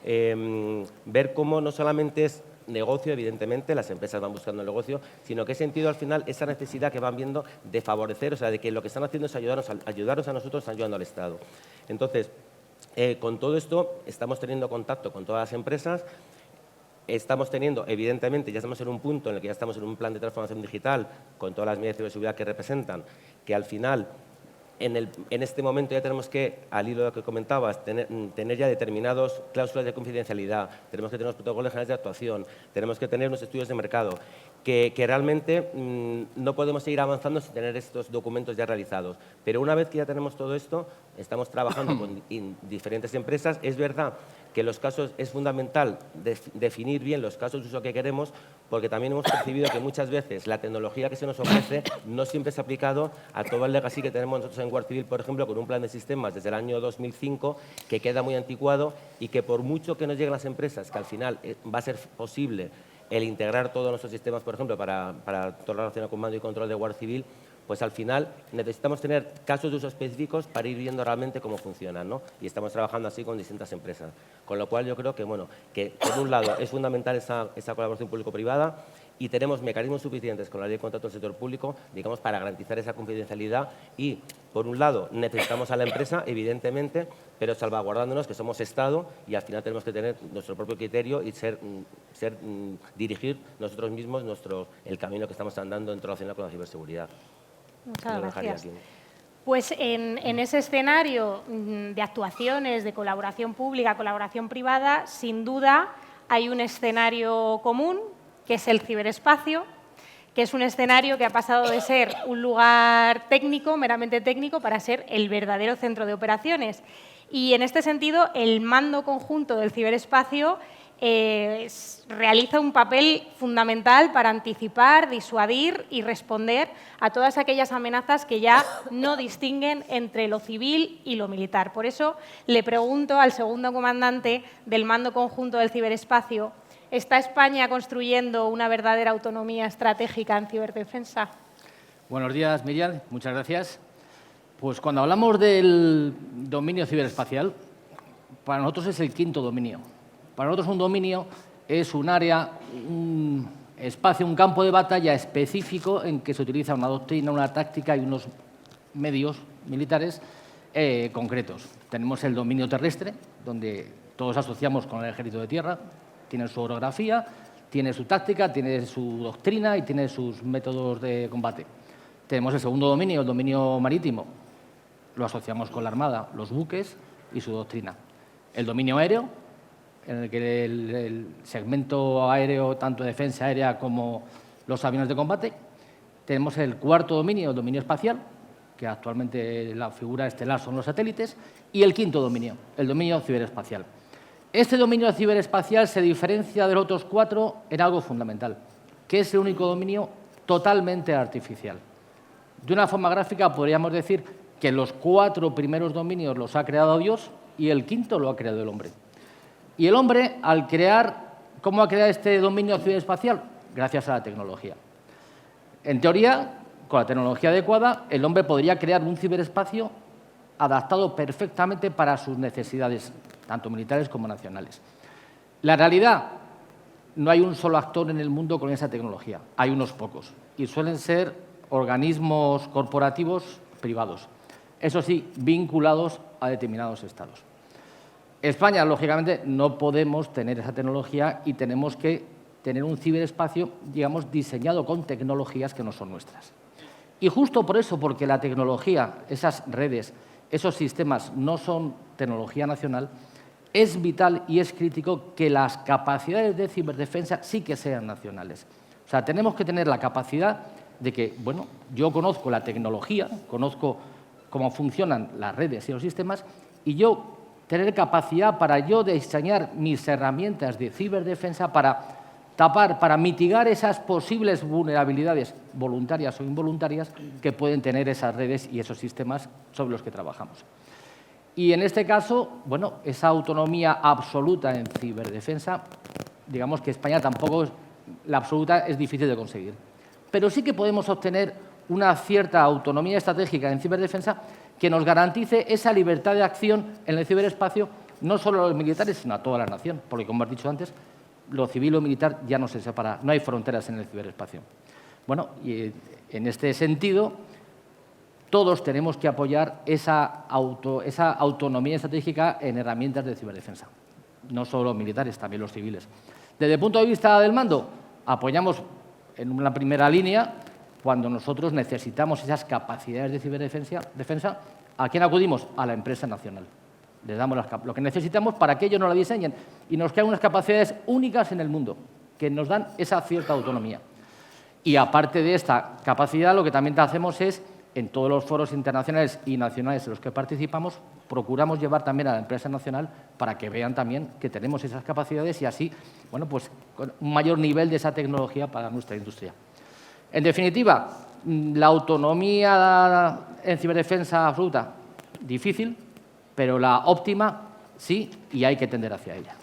ver cómo no solamente es negocio, evidentemente, las empresas van buscando el negocio, sino que he sentido al final esa necesidad que van viendo de favorecer, o sea, de que lo que están haciendo es ayudarnos a nosotros, ayudando al Estado. Entonces, Con todo esto, estamos teniendo contacto con todas las empresas. Estamos teniendo, evidentemente, ya estamos en un punto en el que ya estamos en un plan de transformación digital con todas las medidas de ciberseguridad que representan, que al final, en este momento ya tenemos que, al hilo de lo que comentabas, tener ya determinadas cláusulas de confidencialidad, tenemos que tener unos protocolos generales de actuación, tenemos que tener unos estudios de mercado, que realmente no podemos seguir avanzando sin tener estos documentos ya realizados. Pero una vez que ya tenemos todo esto, estamos trabajando con diferentes empresas. Es verdad que los casos es fundamental definir bien los casos de uso que queremos, porque también hemos percibido que muchas veces la tecnología que se nos ofrece no siempre se ha aplicado a todo el legacy que tenemos nosotros en Guardia Civil, por ejemplo, con un plan de sistemas desde el año 2005 que queda muy anticuado y que por mucho que nos lleguen las empresas, que al final va a ser posible el integrar todos nuestros sistemas, por ejemplo, para todo lo relacionado con mando y control de Guardia Civil, pues al final necesitamos tener casos de uso específicos para ir viendo realmente cómo funcionan, ¿no? Y estamos trabajando así con distintas empresas. Con lo cual yo creo que, bueno, que por un lado es fundamental esa colaboración público-privada y tenemos mecanismos suficientes con la Ley de Contratos del Sector Público, digamos, para garantizar esa confidencialidad y, por un lado, necesitamos a la empresa, evidentemente, pero salvaguardándonos que somos Estado y al final tenemos que tener nuestro propio criterio y dirigir nosotros mismos el camino que estamos andando en relación con la ciberseguridad. Muchas gracias. Pues en ese escenario de actuaciones, de colaboración pública, colaboración privada, sin duda hay un escenario común, que es el ciberespacio, que es un escenario que ha pasado de ser un lugar técnico, meramente técnico, para ser el verdadero centro de operaciones. Y en este sentido, el mando conjunto del ciberespacio realiza un papel fundamental para anticipar, disuadir y responder a todas aquellas amenazas que ya no distinguen entre lo civil y lo militar. Por eso le pregunto al segundo comandante del mando conjunto del ciberespacio, ¿está España construyendo una verdadera autonomía estratégica en ciberdefensa? Buenos días, Miriam. Muchas gracias. Pues cuando hablamos del dominio ciberespacial, para nosotros es el quinto dominio. Para nosotros un dominio es un área, un espacio, un campo de batalla específico en que se utiliza una doctrina, una táctica y unos medios militares concretos. Tenemos el dominio terrestre, donde todos asociamos con el ejército de tierra, tiene su orografía, tiene su táctica, tiene su doctrina y tiene sus métodos de combate. Tenemos el segundo dominio, el dominio marítimo. Lo asociamos con la Armada, los buques y su doctrina. El dominio aéreo, en el que el segmento aéreo, tanto de defensa aérea como los aviones de combate. Tenemos el cuarto dominio, el dominio espacial, que actualmente la figura estelar son los satélites. Y el quinto dominio, el dominio ciberespacial. Este dominio ciberespacial se diferencia de los otros cuatro en algo fundamental, que es el único dominio totalmente artificial. De una forma gráfica podríamos decir que los cuatro primeros dominios los ha creado Dios y el quinto lo ha creado el hombre. Y el hombre, al crear, ¿cómo ha creado este dominio ciberespacial? Gracias a la tecnología. En teoría, con la tecnología adecuada, el hombre podría crear un ciberespacio adaptado perfectamente para sus necesidades, tanto militares como nacionales. La realidad, no hay un solo actor en el mundo con esa tecnología, hay unos pocos, y suelen ser organismos corporativos privados, eso sí, vinculados a determinados estados. España, lógicamente, no podemos tener esa tecnología y tenemos que tener un ciberespacio, digamos, diseñado con tecnologías que no son nuestras. Y justo por eso, porque la tecnología, esas redes, esos sistemas no son tecnología nacional, es vital y es crítico que las capacidades de ciberdefensa sí que sean nacionales. O sea, tenemos que tener la capacidad de que, bueno, yo conozco la tecnología, conozco cómo funcionan las redes y los sistemas, y yo tener capacidad para yo diseñar mis herramientas de ciberdefensa para tapar, para mitigar esas posibles vulnerabilidades voluntarias o involuntarias que pueden tener esas redes y esos sistemas sobre los que trabajamos. Y en este caso, bueno, esa autonomía absoluta en ciberdefensa, digamos que España tampoco, la absoluta es difícil de conseguir. Pero sí que podemos obtener una cierta autonomía estratégica en ciberdefensa que nos garantice esa libertad de acción en el ciberespacio, no solo a los militares, sino a toda la nación, porque, como has dicho antes, lo civil y lo militar ya no se separa, no hay fronteras en el ciberespacio. Bueno, y en este sentido, todos tenemos que apoyar esa autonomía estratégica en herramientas de ciberdefensa. No solo los militares, también los civiles. Desde el punto de vista del mando, apoyamos en una primera línea cuando nosotros necesitamos esas capacidades de ciberdefensa. ¿A quién acudimos? A la empresa nacional. Les damos lo que necesitamos para que ellos nos la diseñen y nos crean unas capacidades únicas en el mundo, que nos dan esa cierta autonomía. Y aparte de esta capacidad, lo que también hacemos es, en todos los foros internacionales y nacionales en los que participamos, procuramos llevar también a la empresa nacional para que vean también que tenemos esas capacidades y así, bueno, pues con un mayor nivel de esa tecnología para nuestra industria. En definitiva, la autonomía en ciberdefensa absoluta, difícil, pero la óptima sí, y hay que tender hacia ella.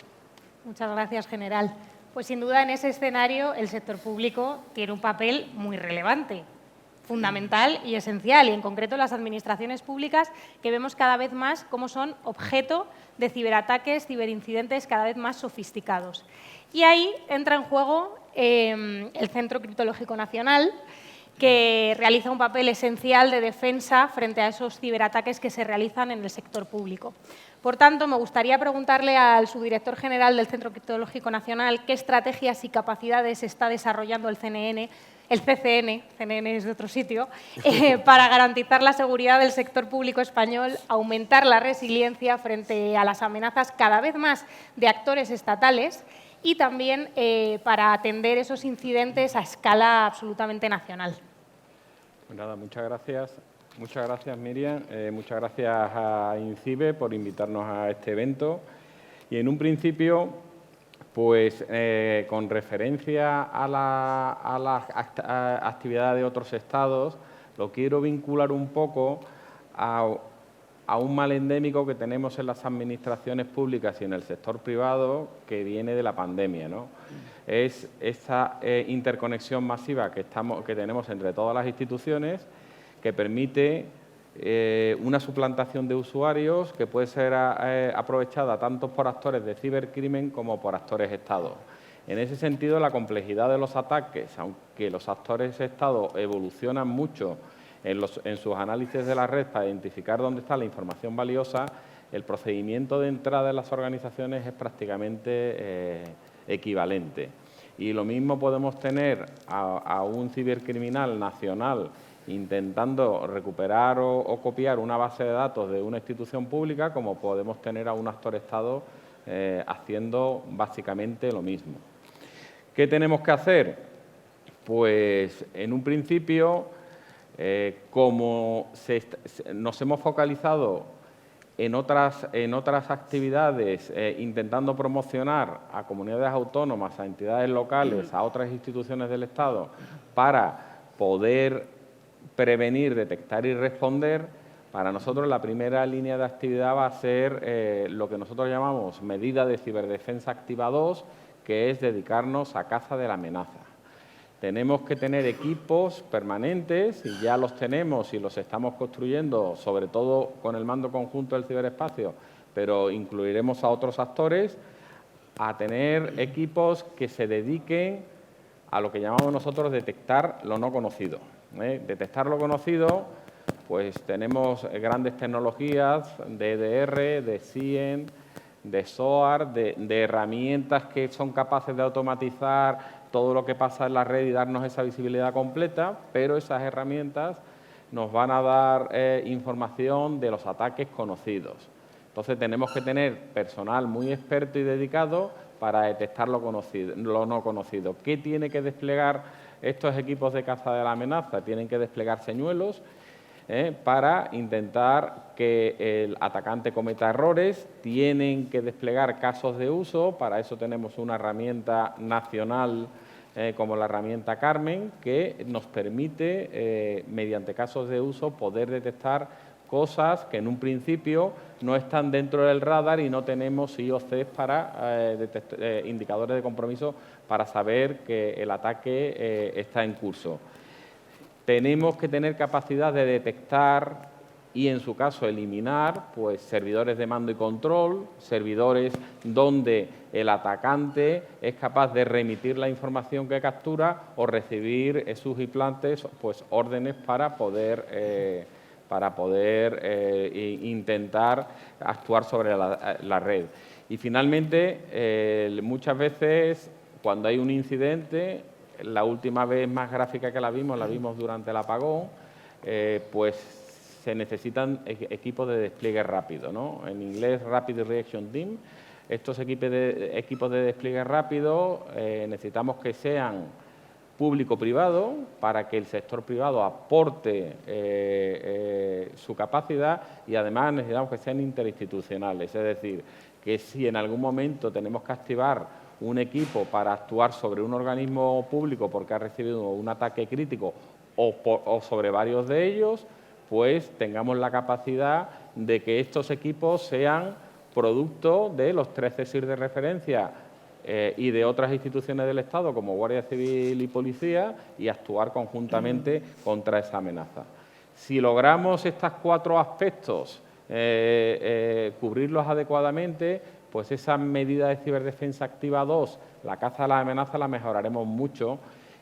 Muchas gracias, general. Pues sin duda en ese escenario el sector público tiene un papel muy relevante, fundamental y esencial, y en concreto las administraciones públicas, que vemos cada vez más cómo son objeto de ciberataques, ciberincidentes cada vez más sofisticados. Y ahí entra en juego el Centro Criptológico Nacional, que realiza un papel esencial de defensa frente a esos ciberataques que se realizan en el sector público. Por tanto, me gustaría preguntarle al subdirector general del Centro Criptológico Nacional qué estrategias y capacidades está desarrollando el CCN es de otro sitio, para garantizar la seguridad del sector público español, aumentar la resiliencia frente a las amenazas cada vez más de actores estatales y también para atender esos incidentes a escala absolutamente nacional. Pues nada, muchas gracias. Muchas gracias, Miriam. Muchas gracias a INCIBE por invitarnos a este evento. Y en un principio, pues con referencia a las actividades de otros estados, lo quiero vincular un poco a un mal endémico que tenemos en las administraciones públicas y en el sector privado que viene de la pandemia, ¿no? Es esta interconexión masiva que tenemos entre todas las instituciones que permite una suplantación de usuarios que puede ser aprovechada tanto por actores de cibercrimen como por actores Estado. En ese sentido, la complejidad de los ataques, aunque los actores Estado evolucionan mucho en sus análisis de la red para identificar dónde está la información valiosa, el procedimiento de entrada en las organizaciones es prácticamente equivalente. Y lo mismo podemos tener a un cibercriminal nacional intentando recuperar o copiar una base de datos de una institución pública, como podemos tener a un actor Estado haciendo básicamente lo mismo. ¿Qué tenemos que hacer? Pues, en un principio, como nos hemos focalizado en otras actividades, intentando promocionar a comunidades autónomas, a entidades locales, a otras instituciones del Estado, para poder prevenir, detectar y responder, para nosotros la primera línea de actividad va a ser lo que nosotros llamamos medida de ciberdefensa activa 2, que es dedicarnos a caza de la amenaza. Tenemos que tener equipos permanentes, y ya los tenemos y los estamos construyendo, sobre todo con el mando conjunto del ciberespacio, pero incluiremos a otros actores, a tener equipos que se dediquen a lo que llamamos nosotros detectar lo no conocido. Detectar lo conocido, pues tenemos grandes tecnologías de EDR, de SIEM, de SOAR, de herramientas que son capaces de automatizar todo lo que pasa en la red y darnos esa visibilidad completa, pero esas herramientas nos van a dar información de los ataques conocidos. Entonces tenemos que tener personal muy experto y dedicado para detectar lo no conocido. ¿Qué tiene que desplegar estos equipos de caza de la amenaza? Tienen que desplegar señuelos para intentar que el atacante cometa errores, tienen que desplegar casos de uso, para eso tenemos una herramienta nacional como la herramienta Carmen, que nos permite, mediante casos de uso, poder detectar cosas que en un principio no están dentro del radar y no tenemos IOCs para indicadores de compromiso para saber que el ataque está en curso. Tenemos que tener capacidad de detectar y, en su caso, eliminar pues, servidores de mando y control, servidores donde el atacante es capaz de remitir la información que captura o recibir sus implantes, pues, órdenes para poder para poder intentar actuar sobre la red. Y finalmente, muchas veces cuando hay un incidente, la última vez más gráfica que la vimos durante el apagón, pues se necesitan equipos de despliegue rápido, ¿no? En inglés, Rapid Reaction Team. Estos equipos de despliegue rápido necesitamos que sean público-privado para que el sector privado aporte su capacidad y además necesitamos que sean interinstitucionales, es decir, que si en algún momento tenemos que activar un equipo para actuar sobre un organismo público porque ha recibido un ataque crítico o sobre varios de ellos, pues tengamos la capacidad de que estos equipos sean producto de los 3 CSIR de referencia y de otras instituciones del Estado como Guardia Civil y Policía y actuar conjuntamente contra esa amenaza. Si logramos estos 4 aspectos, cubrirlos adecuadamente, pues esa medida de ciberdefensa activa 2, la caza de las amenazas, la mejoraremos mucho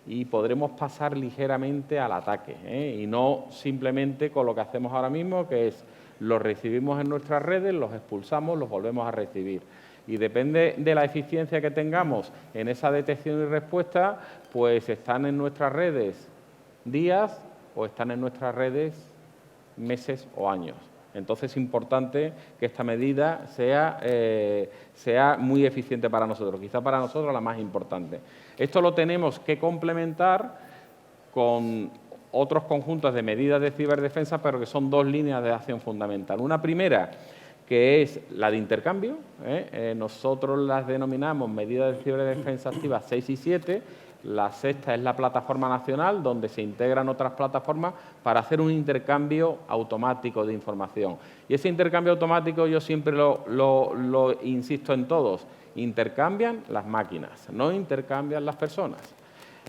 y podremos pasar ligeramente al ataque, y no simplemente con lo que hacemos ahora mismo, que es los recibimos en nuestras redes, los expulsamos, los volvemos a recibir. Y depende de la eficiencia que tengamos en esa detección y respuesta, pues están en nuestras redes días o están en nuestras redes meses o años. Entonces es importante que esta medida sea muy eficiente para nosotros, quizá para nosotros la más importante. Esto lo tenemos que complementar con otros conjuntos de medidas de ciberdefensa, pero que son 2 líneas de acción fundamental. Una primera, que es la de intercambio. Nosotros las denominamos medidas de ciberdefensa activas 6 y 7. La 6ª es la plataforma nacional, donde se integran otras plataformas para hacer un intercambio automático de información. Y ese intercambio automático yo siempre lo insisto en todos, intercambian las máquinas, no intercambian las personas.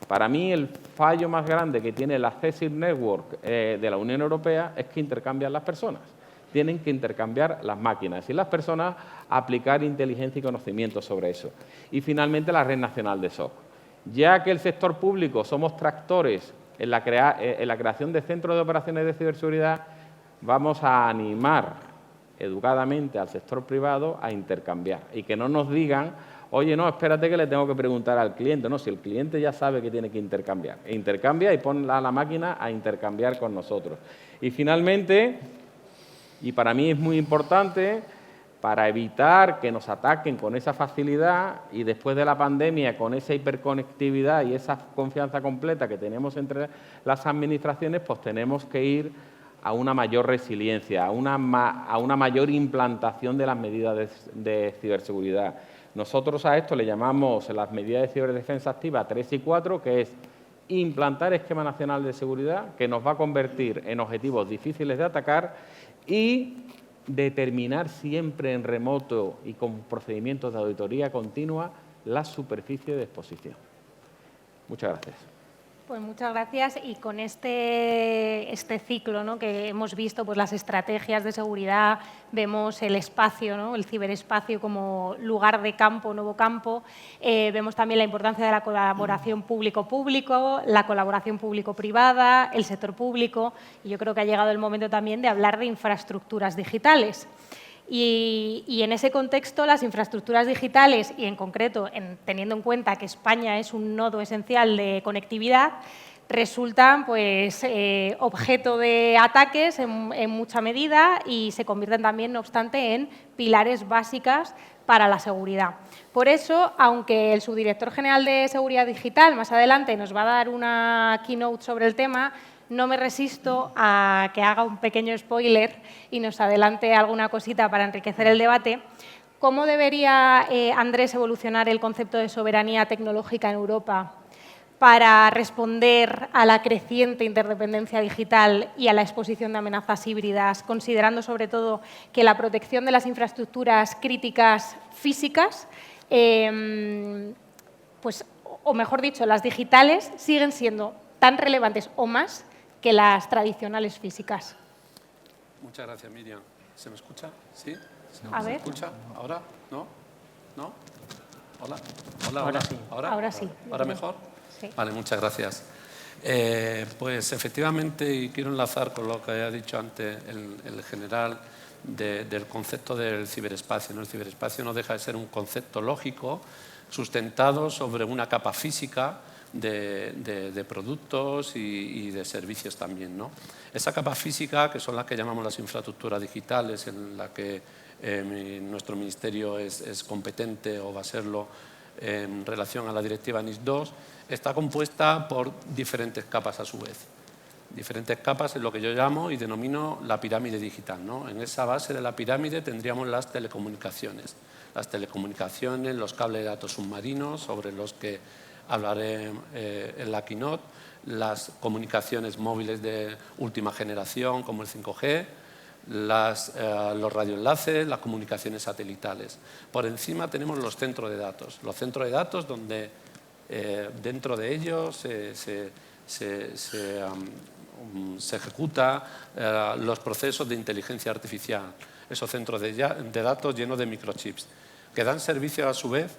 Para mí el fallo más grande que tiene la CSIR Network de la Unión Europea es que intercambian las personas. Tienen que intercambiar las máquinas y las personas aplicar inteligencia y conocimiento sobre eso. Y finalmente la Red Nacional de SOC. Ya que el sector público somos tractores en la creación de centros de operaciones de ciberseguridad, vamos a animar educadamente al sector privado a intercambiar y que no nos digan, oye, no, espérate que le tengo que preguntar al cliente. No, si el cliente ya sabe que tiene que intercambiar. Intercambia y pon a la máquina a intercambiar con nosotros. Y finalmente, y para mí es muy importante, para evitar que nos ataquen con esa facilidad y después de la pandemia con esa hiperconectividad y esa confianza completa que tenemos entre las administraciones, pues tenemos que ir a una mayor resiliencia, a una mayor implantación de las medidas de ciberseguridad. Nosotros a esto le llamamos las medidas de ciberdefensa activa 3 y 4, que es implantar esquema nacional de seguridad, que nos va a convertir en objetivos difíciles de atacar y determinar siempre en remoto y con procedimientos de auditoría continua la superficie de exposición. Muchas gracias. Pues muchas gracias. Y con este ciclo, ¿no?, que hemos visto, pues las estrategias de seguridad, vemos el espacio, ¿no?, el ciberespacio como lugar de campo, nuevo campo, vemos también la importancia de la colaboración público-público, la colaboración público-privada, el sector público, y yo creo que ha llegado el momento también de hablar de infraestructuras digitales. Y en ese contexto, las infraestructuras digitales, y en concreto teniendo en cuenta que España es un nodo esencial de conectividad, resultan pues, objeto de ataques en mucha medida y se convierten también, no obstante, en pilares básicas para la seguridad. Por eso, aunque el subdirector general de Seguridad Digital más adelante nos va a dar una keynote sobre el tema, no me resisto a que haga un pequeño spoiler y nos adelante alguna cosita para enriquecer el debate. ¿Cómo debería, Andrés, evolucionar el concepto de soberanía tecnológica en Europa para responder a la creciente interdependencia digital y a la exposición de amenazas híbridas, considerando sobre todo que la protección de las infraestructuras críticas físicas, pues, o mejor dicho, las digitales, siguen siendo tan relevantes o más que las tradicionales físicas? Muchas gracias, Miriam. ¿Se me escucha? ¿Sí? A ¿Se ver. escucha? ¿Ahora? ¿No? ¿No? ¿Hola? ¿Hola? Ahora sí. ¿Ahora? Ahora sí. ¿Ahora mejor? Sí. Vale, muchas gracias. Pues efectivamente, y quiero enlazar con lo que ha dicho antes el general del concepto del ciberespacio, ¿no? El ciberespacio no deja de ser un concepto lógico sustentado sobre una capa física de productos y de servicios también, ¿no? Esa capa física, que son las que llamamos las infraestructuras digitales, en la que nuestro ministerio es competente o va a serlo en relación a la directiva NIS2, está compuesta por diferentes capas a su vez. Diferentes capas en lo que yo llamo y denomino la pirámide digital, ¿no? En esa base de la pirámide tendríamos las telecomunicaciones. Las telecomunicaciones, los cables de datos submarinos, sobre los que hablaré en la keynote, las comunicaciones móviles de última generación, como el 5G, los radioenlaces, las comunicaciones satelitales. Por encima tenemos los centros de datos. Los centros de datos donde dentro de ellos se ejecutan los procesos de inteligencia artificial, esos centros de datos llenos de microchips, que dan servicio a su vez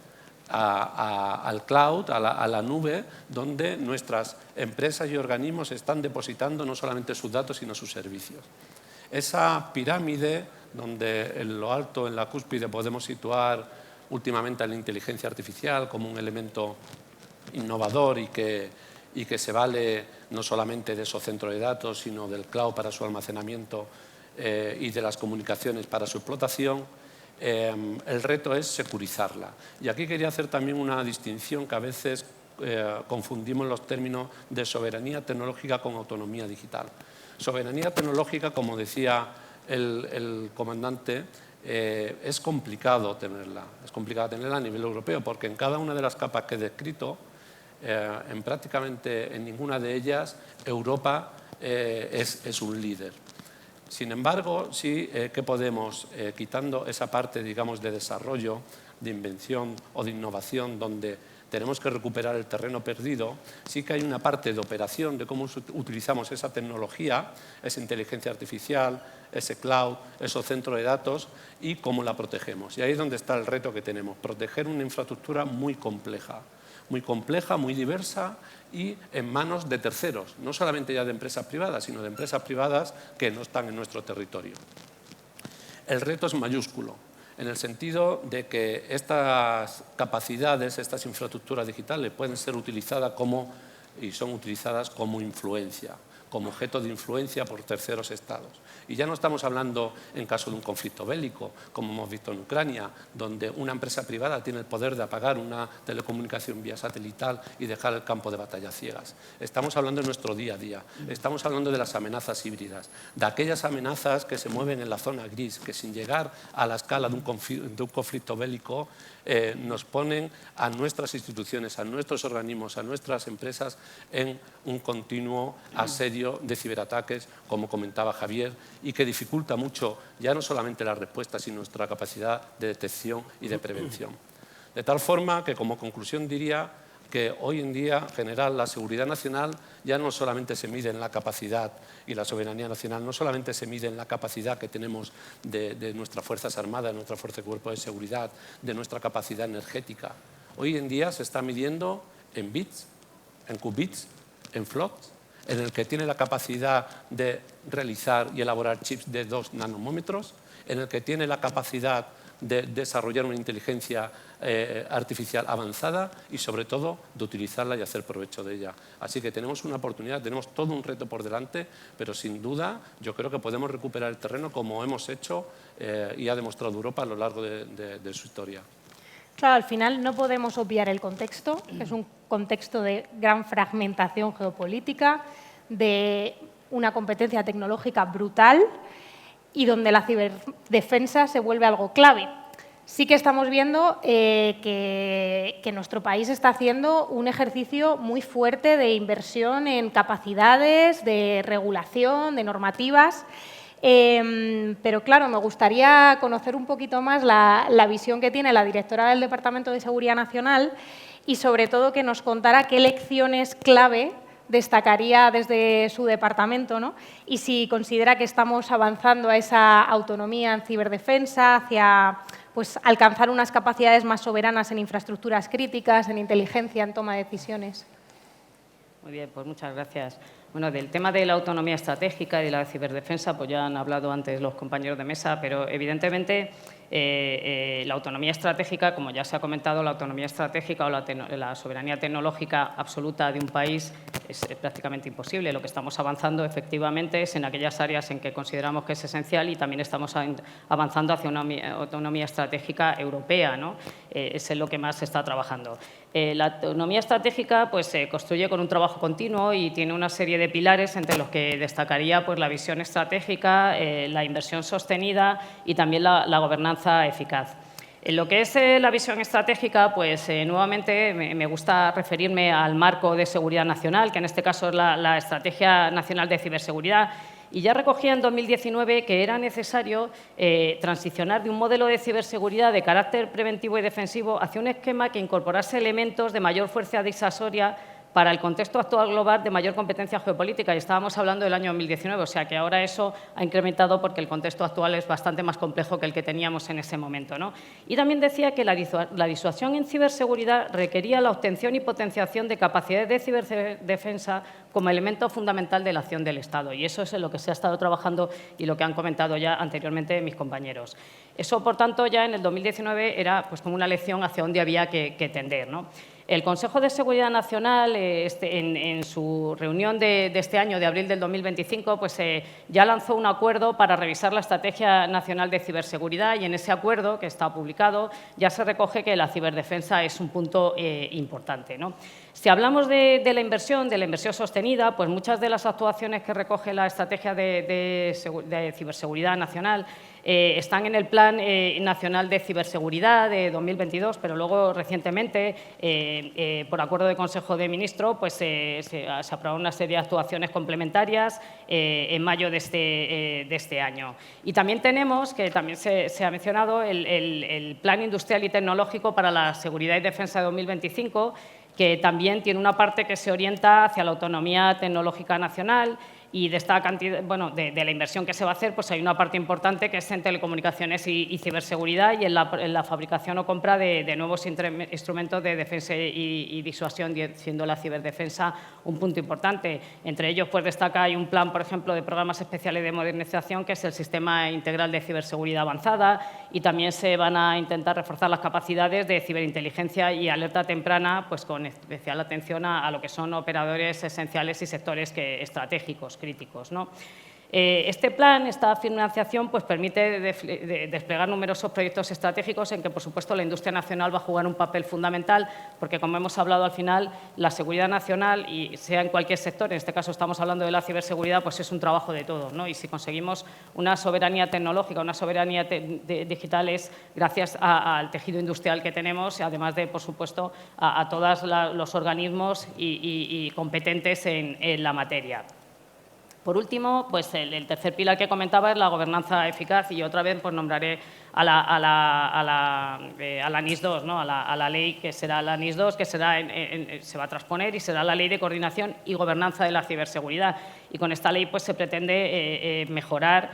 al cloud, a la nube, donde nuestras empresas y organismos están depositando no solamente sus datos, sino sus servicios. Esa pirámide, donde en lo alto, en la cúspide, podemos situar últimamente a la inteligencia artificial como un elemento innovador y que se vale no solamente de esos centros de datos, sino del cloud para su almacenamiento y de las comunicaciones para su explotación, el reto es securizarla. Y aquí quería hacer también una distinción que a veces confundimos los términos de soberanía tecnológica con autonomía digital. Soberanía tecnológica, como decía el comandante, es complicado tenerla. Es complicado tenerla a nivel europeo porque en cada una de las capas que he descrito, prácticamente en ninguna de ellas Europa es un líder. Sin embargo, sí que podemos, quitando esa parte, digamos, de desarrollo, de invención o de innovación, donde tenemos que recuperar el terreno perdido, sí que hay una parte de operación, de cómo utilizamos esa tecnología, esa inteligencia artificial, ese cloud, esos centros de datos y cómo la protegemos. Y ahí es donde está el reto que tenemos, proteger una infraestructura muy compleja, muy diversa y en manos de terceros, no solamente ya de empresas privadas, sino de empresas privadas que no están en nuestro territorio. El reto es mayúsculo, en el sentido de que estas capacidades, estas infraestructuras digitales pueden ser utilizadas y son utilizadas como influencia, como objeto de influencia por terceros estados. Y ya no estamos hablando en caso de un conflicto bélico, como hemos visto en Ucrania, donde una empresa privada tiene el poder de apagar una telecomunicación vía satelital y dejar el campo de batalla ciegas. Estamos hablando de nuestro día a día, estamos hablando de las amenazas híbridas, de aquellas amenazas que se mueven en la zona gris, que sin llegar a la escala de un conflicto bélico nos ponen a nuestras instituciones, a nuestros organismos, a nuestras empresas en un continuo asedio de ciberataques, como comentaba Javier, y que dificulta mucho ya no solamente la respuesta, sino nuestra capacidad de detección y de prevención. De tal forma que, como conclusión, diría que hoy en día, en general, la seguridad nacional ya no solamente se mide en la capacidad y la soberanía nacional, no solamente se mide en la capacidad que tenemos de nuestras Fuerzas Armadas, de nuestra Fuerza de Cuerpos de Seguridad, de nuestra capacidad energética. Hoy en día se está midiendo en bits, en qubits, en flops, en el que tiene la capacidad de realizar y elaborar chips de 2 nanómetros, en el que tiene la capacidad de desarrollar una inteligencia artificial avanzada y, sobre todo, de utilizarla y hacer provecho de ella. Así que tenemos una oportunidad, tenemos todo un reto por delante, pero sin duda yo creo que podemos recuperar el terreno como hemos hecho y ha demostrado Europa a lo largo de su historia. Claro, al final no podemos obviar el contexto, que es un contexto de gran fragmentación geopolítica, de una competencia tecnológica brutal y donde la ciberdefensa se vuelve algo clave. Sí que estamos viendo que nuestro país está haciendo un ejercicio muy fuerte de inversión en capacidades, de regulación, de normativas. Pero claro, me gustaría conocer un poquito más la visión que tiene la directora del Departamento de Seguridad Nacional y sobre todo que nos contara qué lecciones clave destacaría desde su departamento, ¿no? Y si considera que estamos avanzando a esa autonomía en ciberdefensa, hacia pues, alcanzar unas capacidades más soberanas en infraestructuras críticas, en inteligencia, en toma de decisiones. Muy bien, pues muchas gracias. Bueno, del tema de la autonomía estratégica y de la ciberdefensa, pues ya han hablado antes los compañeros de mesa, pero evidentemente la autonomía estratégica, como ya se ha comentado, la autonomía estratégica o la soberanía tecnológica absoluta de un país es prácticamente imposible. Lo que estamos avanzando efectivamente es en aquellas áreas en que consideramos que es esencial y también estamos avanzando hacia una autonomía estratégica europea, ¿no? Es en lo que más se está trabajando. La autonomía estratégica pues, se construye con un trabajo continuo y tiene una serie de pilares entre los que destacaría pues, la visión estratégica, la inversión sostenida y también la gobernanza eficaz. En lo que es la visión estratégica, pues nuevamente me gusta referirme al marco de seguridad nacional, que en este caso es la Estrategia Nacional de Ciberseguridad. Y ya recogía en 2019 que era necesario transicionar de un modelo de ciberseguridad de carácter preventivo y defensivo hacia un esquema que incorporase elementos de mayor fuerza disuasoria para el contexto actual global de mayor competencia geopolítica. Y estábamos hablando del año 2019, o sea que ahora eso ha incrementado porque el contexto actual es bastante más complejo que el que teníamos en ese momento, ¿no? Y también decía que la disuasión en ciberseguridad requería la obtención y potenciación de capacidades de ciberdefensa como elemento fundamental de la acción del Estado. Y eso es en lo que se ha estado trabajando y lo que han comentado ya anteriormente mis compañeros. Eso, por tanto, ya en el 2019 era pues, como una lección hacia dónde había que tender, ¿no? El Consejo de Seguridad Nacional, en su reunión de este año, de abril del 2025, pues, ya lanzó un acuerdo para revisar la Estrategia Nacional de Ciberseguridad y en ese acuerdo, que está publicado, ya se recoge que la ciberdefensa es un punto importante, ¿no? Si hablamos de la inversión sostenida, pues muchas de las actuaciones que recoge la Estrategia de Ciberseguridad Nacional están en el Plan Nacional de Ciberseguridad de 2022, pero luego recientemente, por acuerdo de Consejo de Ministros, pues, se aprobó una serie de actuaciones complementarias en mayo de este año. Y también tenemos, que también se ha mencionado, el Plan Industrial y Tecnológico para la Seguridad y Defensa de 2025, que también tiene una parte que se orienta hacia la autonomía tecnológica nacional y de esta cantidad, bueno, de la inversión que se va a hacer, pues hay una parte importante que es en telecomunicaciones y ciberseguridad y en la fabricación o compra de nuevos instrumentos de defensa y disuasión, siendo la ciberdefensa un punto importante. Entre ellos, pues destaca, hay un plan, por ejemplo, de programas especiales de modernización, que es el Sistema Integral de Ciberseguridad Avanzada, y también se van a intentar reforzar las capacidades de ciberinteligencia y alerta temprana, pues con especial atención a lo que son operadores esenciales y sectores estratégicos, críticos, ¿no? Este plan, esta financiación, pues, permite desplegar numerosos proyectos estratégicos en que, por supuesto, la industria nacional va a jugar un papel fundamental porque, como hemos hablado al final, la seguridad nacional, y sea en cualquier sector, en este caso estamos hablando de la ciberseguridad, pues es un trabajo de todos, ¿no? Y si conseguimos una soberanía tecnológica, una soberanía digital, es gracias al tejido industrial que tenemos, además de, por supuesto, a todos los organismos y competentes en la materia. Por último, pues el tercer pilar que comentaba es la gobernanza eficaz, y otra vez pues nombraré a la NIS 2, ¿no? a la ley que será la NIS 2, que se va a transponer y será la Ley de Coordinación y Gobernanza de la Ciberseguridad. Y con esta ley pues, se pretende mejorar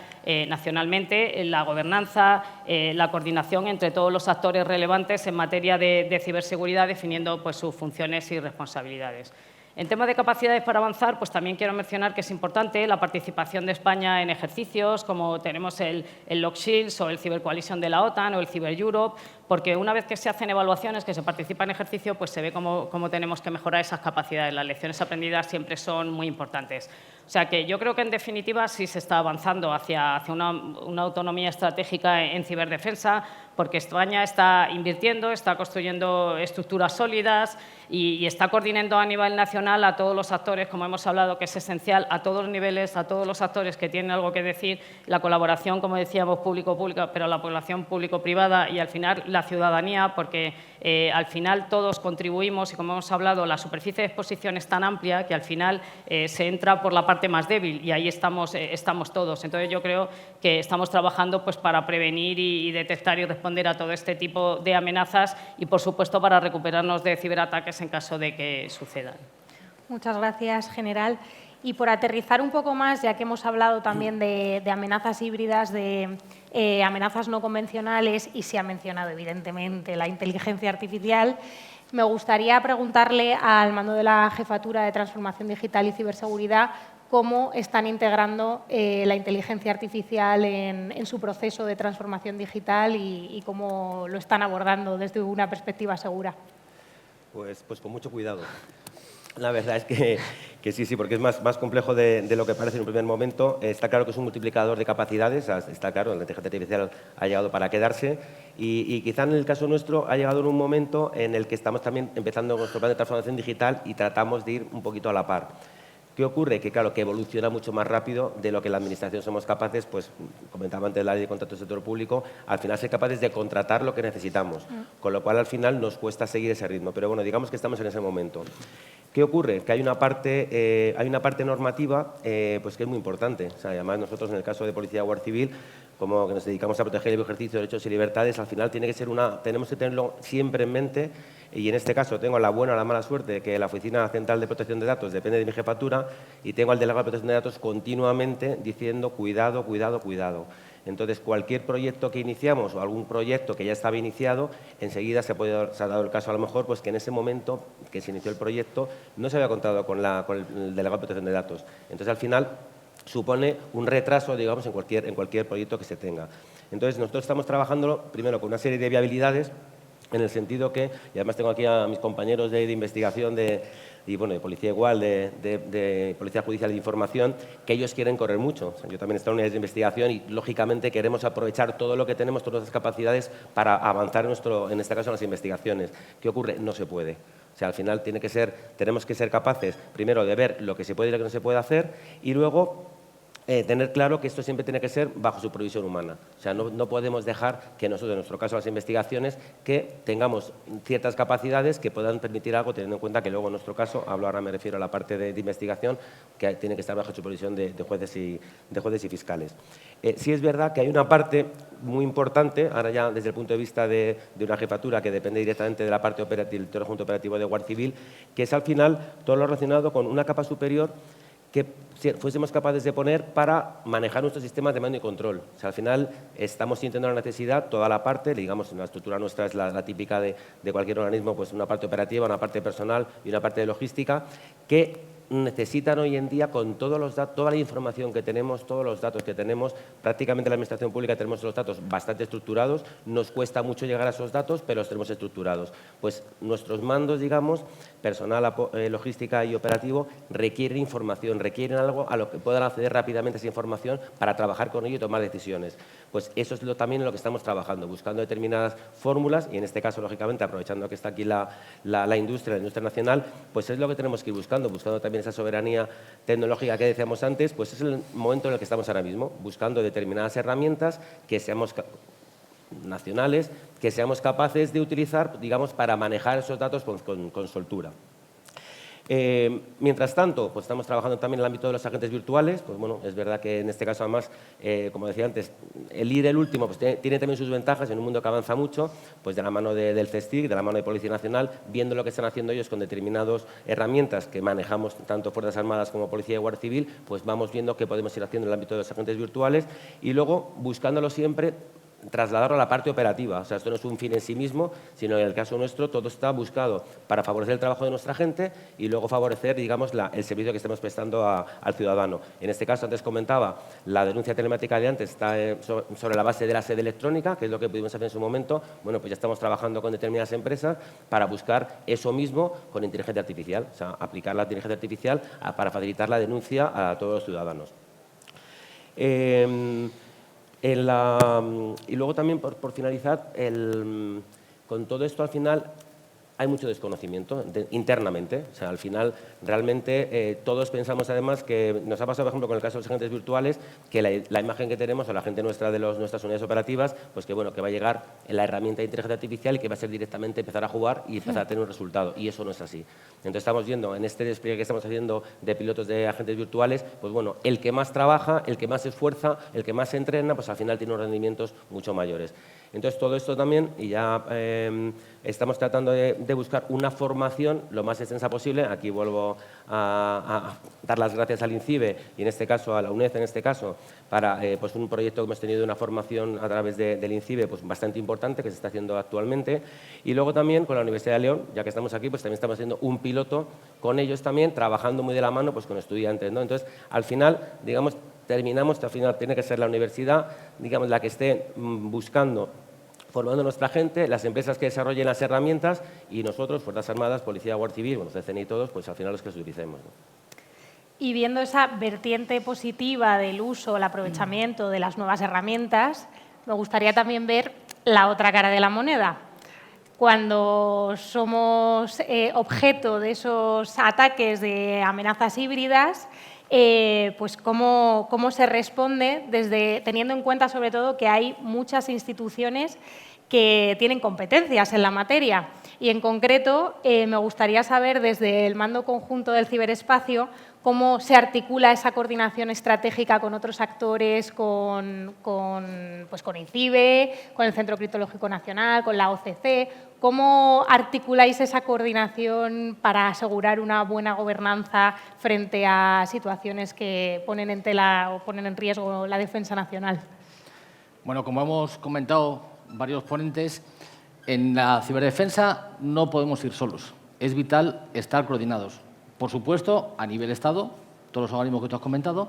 nacionalmente la gobernanza, la coordinación entre todos los actores relevantes en materia de ciberseguridad, definiendo pues, sus funciones y responsabilidades. En tema de capacidades para avanzar, pues también quiero mencionar que es importante la participación de España en ejercicios, como tenemos el Lock Shields o el Cyber Coalition de la OTAN o el Cyber Europe, porque una vez que se hacen evaluaciones, que se participa en ejercicio, pues se ve cómo tenemos que mejorar esas capacidades. Las lecciones aprendidas siempre son muy importantes. O sea que yo creo que, en definitiva, sí se está avanzando hacia una autonomía estratégica en ciberdefensa, porque España está invirtiendo, está construyendo estructuras sólidas y está coordinando a nivel nacional a todos los actores, como hemos hablado, que es esencial, a todos los niveles, a todos los actores que tienen algo que decir, la colaboración, como decíamos, público-pública, pero la población público-privada y, al final, la ciudadanía, porque al final todos contribuimos y, como hemos hablado, la superficie de exposición es tan amplia que al final se entra por la parte más débil y ahí estamos todos. Entonces, yo creo que estamos trabajando pues, para prevenir y detectar y responder a todo este tipo de amenazas y, por supuesto, para recuperarnos de ciberataques en caso de que sucedan. Muchas gracias, general. Y por aterrizar un poco más, ya que hemos hablado también de amenazas híbridas, de amenazas no convencionales, y se ha mencionado, evidentemente, la inteligencia artificial, Me gustaría preguntarle al mando de la Jefatura de Transformación Digital y Ciberseguridad cómo están integrando la inteligencia artificial en su proceso de transformación digital y cómo lo están abordando desde una perspectiva segura. Pues con mucho cuidado. La verdad es que sí, porque es más complejo de lo que parece en un primer momento. Está claro que es un multiplicador de capacidades, está claro, la inteligencia artificial ha llegado para quedarse y quizá en el caso nuestro ha llegado en un momento en el que estamos también empezando nuestro plan de transformación digital y tratamos de ir un poquito a la par. ¿Qué ocurre? Que claro, que evoluciona mucho más rápido de lo que la Administración somos capaces, pues comentaba antes la ley de contratos del sector público, al final ser capaces de contratar lo que necesitamos, con lo cual al final nos cuesta seguir ese ritmo. Pero bueno, digamos que estamos en ese momento. ¿Qué ocurre? Que hay una parte normativa pues que es muy importante. O sea, además nosotros en el caso de Policía y Guardia Civil, como que nos dedicamos a proteger el ejercicio de derechos y libertades, al final tenemos que tenerlo siempre en mente. Y en este caso tengo la buena o la mala suerte de que la Oficina Central de Protección de Datos depende de mi jefatura y tengo al delegado de Protección de Datos continuamente diciendo cuidado, cuidado, cuidado. Entonces, cualquier proyecto que iniciamos o algún proyecto que ya estaba iniciado, enseguida se ha dado el caso a lo mejor pues que en ese momento que se inició el proyecto no se había contado con el delegado de Protección de Datos. Entonces, al final supone un retraso, digamos, en cualquier proyecto que se tenga. Entonces, nosotros estamos trabajando primero con una serie de viabilidades en el sentido que, y además tengo aquí a mis compañeros de investigación y bueno, de policía igual, de policía judicial de información, que ellos quieren correr mucho. O sea, yo también he estado en unidades de investigación y, lógicamente, queremos aprovechar todo lo que tenemos, todas las capacidades para avanzar en este caso en las investigaciones. ¿Qué ocurre? No se puede. O sea, al final tenemos que ser capaces, primero, de ver lo que se puede y lo que no se puede hacer y luego tener claro que esto siempre tiene que ser bajo supervisión humana. O sea, no podemos dejar que nosotros, en nuestro caso, las investigaciones, que tengamos ciertas capacidades que puedan permitir algo, teniendo en cuenta que luego, en nuestro caso, ahora me refiero a la parte de investigación, que tiene que estar bajo supervisión de jueces y fiscales. Sí es verdad que hay una parte muy importante, ahora ya desde el punto de vista de una jefatura que depende directamente de la parte operativa, del conjunto operativo de Guardia Civil, que es al final todo lo relacionado con una capa superior que fuésemos capaces de poner para manejar nuestros sistemas de mando y control. O sea, al final estamos sintiendo la necesidad, toda la parte, digamos, la estructura nuestra es la típica de cualquier organismo, pues una parte operativa, una parte personal y una parte de logística, que necesitan hoy en día, con todos los datos, toda la información que tenemos, todos los datos que tenemos, prácticamente en la Administración Pública tenemos los datos bastante estructurados, nos cuesta mucho llegar a esos datos, pero los tenemos estructurados. Pues nuestros mandos, digamos, personal, logística y operativo, requieren información, requieren algo a lo que puedan acceder rápidamente esa información para trabajar con ello y tomar decisiones. Pues eso es también en lo que estamos trabajando, buscando determinadas fórmulas y en este caso, lógicamente, aprovechando que está aquí la industria nacional, pues es lo que tenemos que ir buscando también esa soberanía tecnológica que decíamos antes, pues es el momento en el que estamos ahora mismo, buscando determinadas herramientas que seamos nacionales, que seamos capaces de utilizar, digamos, para manejar esos datos con soltura. Mientras tanto, pues estamos trabajando también en el ámbito de los agentes virtuales. Pues bueno, es verdad que en este caso, además, como decía antes, el último pues tiene también sus ventajas en un mundo que avanza mucho, pues de la mano del CESTIC, de la mano de Policía Nacional, viendo lo que están haciendo ellos con determinadas herramientas que manejamos tanto Fuerzas Armadas como Policía y Guardia Civil, pues vamos viendo qué podemos ir haciendo en el ámbito de los agentes virtuales y luego buscándolo siempre trasladarlo a la parte operativa. O sea, esto no es un fin en sí mismo, sino en el caso nuestro todo está buscado para favorecer el trabajo de nuestra gente y luego favorecer, digamos, el servicio que estemos prestando al ciudadano. En este caso, antes comentaba, la denuncia telemática de antes está sobre la base de la sede electrónica, que es lo que pudimos hacer en su momento. Bueno, pues ya estamos trabajando con determinadas empresas para buscar eso mismo con inteligencia artificial, o sea, aplicar la inteligencia artificial para facilitar la denuncia a todos los ciudadanos. Y luego también, por finalizar, con todo esto al final hay mucho desconocimiento internamente. O sea, al final realmente todos pensamos además que nos ha pasado, por ejemplo, con el caso de los agentes virtuales, que la imagen que tenemos o la gente nuestra de nuestras unidades operativas, pues que bueno, que va a llegar en la herramienta de inteligencia artificial y que va a ser directamente empezar a jugar y empezar a tener un resultado. Y eso no es así. Entonces estamos viendo en este despliegue que estamos haciendo de pilotos de agentes virtuales, pues bueno, el que más trabaja, el que más se esfuerza, el que más se entrena, pues al final tiene unos rendimientos mucho mayores. Entonces todo esto también, y ya estamos tratando de de buscar una formación lo más extensa posible. Aquí vuelvo a dar las gracias al INCIBE y en este caso a la UNED, en este caso, para pues un proyecto que hemos tenido de una formación a través del INCIBE pues bastante importante que se está haciendo actualmente. Y luego también con la Universidad de León, ya que estamos aquí, pues también estamos haciendo un piloto con ellos también, trabajando muy de la mano pues con estudiantes, ¿no? Entonces, al final, digamos, terminamos, al final tiene que ser la universidad, digamos, la que esté buscando, formando a nuestra gente, las empresas que desarrollen las herramientas y nosotros, Fuerzas Armadas, Policía, Guardia Civil, bueno, CCNI y todos, pues al final los que los utilicemos, ¿no? Y viendo esa vertiente positiva del uso, el aprovechamiento de las nuevas herramientas, me gustaría también ver la otra cara de la moneda. Cuando somos objeto de esos ataques de amenazas híbridas, pues cómo se responde, teniendo en cuenta sobre todo que hay muchas instituciones que tienen competencias en la materia. Y en concreto, me gustaría saber desde el Mando Conjunto del Ciberespacio cómo se articula esa coordinación estratégica con otros actores, con INCIBE, con el Centro Criptológico Nacional, con la OCC. ¿Cómo articuláis esa coordinación para asegurar una buena gobernanza frente a situaciones que ponen en tela o ponen en riesgo la defensa nacional? Bueno, como hemos comentado varios ponentes, en la ciberdefensa no podemos ir solos. Es vital estar coordinados. Por supuesto, a nivel Estado, todos los organismos que tú has comentado,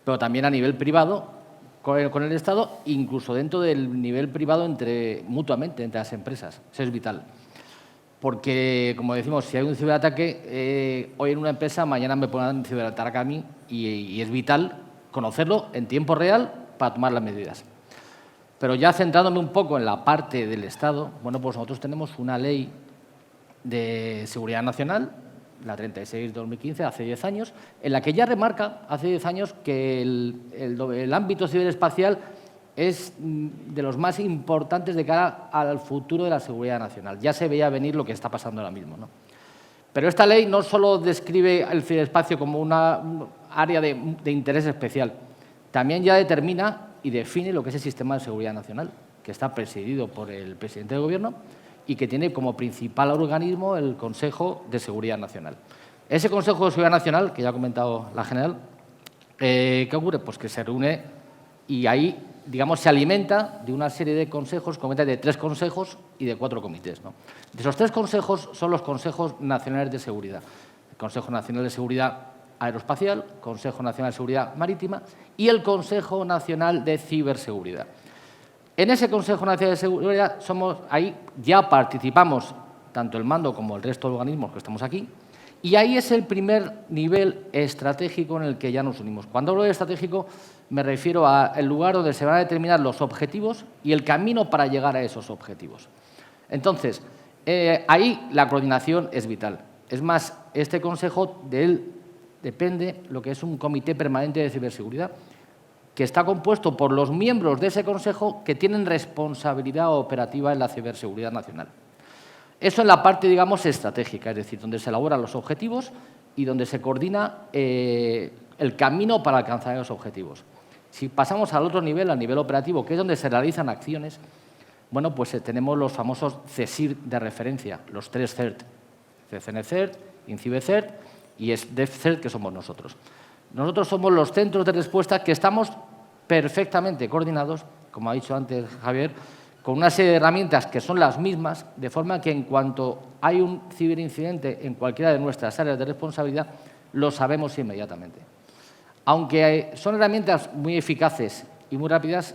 pero también a nivel privado, con el Estado, incluso dentro del nivel privado mutuamente entre las empresas. Eso es vital. Porque, como decimos, si hay un ciberataque hoy en una empresa, mañana me pueden ciberatacar a mí y es vital conocerlo en tiempo real para tomar las medidas. Pero ya centrándome un poco en la parte del Estado, bueno, pues nosotros tenemos una ley de seguridad nacional, la 36/2015, hace 10 años, en la que ya remarca, hace 10 años, que el ámbito ciberespacial es de los más importantes de cara al futuro de la seguridad nacional. Ya se veía venir lo que está pasando ahora mismo, ¿no? Pero esta ley no solo describe el ciberespacio como una área de interés especial, también ya determina y define lo que es el Sistema de Seguridad Nacional, que está presidido por el presidente del Gobierno y que tiene como principal organismo el Consejo de Seguridad Nacional. Ese Consejo de Seguridad Nacional, que ya ha comentado la general, ¿qué ocurre? Pues que se reúne y ahí, digamos, se alimenta de una serie de consejos, de 3 consejos y de 4 comités, ¿no? De esos 3 consejos son los Consejos Nacionales de Seguridad. El Consejo Nacional de Seguridad Aeroespacial, Consejo Nacional de Seguridad Marítima y el Consejo Nacional de Ciberseguridad. En ese Consejo Nacional de Seguridad ahí ya participamos tanto el mando como el resto de organismos que estamos aquí, y ahí es el primer nivel estratégico en el que ya nos unimos. Cuando hablo de estratégico me refiero al lugar donde se van a determinar los objetivos y el camino para llegar a esos objetivos. Entonces, ahí la coordinación es vital. Es más, este consejo de él depende lo que es un comité permanente de ciberseguridad, que está compuesto por los miembros de ese consejo que tienen responsabilidad operativa en la ciberseguridad nacional. Eso en la parte, digamos, estratégica, es decir, donde se elaboran los objetivos y donde se coordina el camino para alcanzar esos objetivos. Si pasamos al otro nivel, al nivel operativo, que es donde se realizan acciones, bueno, pues tenemos los famosos CSIR de referencia, los 3 CERT, CCN-CERT, INCIBE-CERT y SDEF-CERT, que somos nosotros. Nosotros somos los centros de respuesta que estamos perfectamente coordinados, como ha dicho antes Javier, con una serie de herramientas que son las mismas, de forma que en cuanto hay un ciberincidente en cualquiera de nuestras áreas de responsabilidad, lo sabemos inmediatamente. Aunque son herramientas muy eficaces y muy rápidas,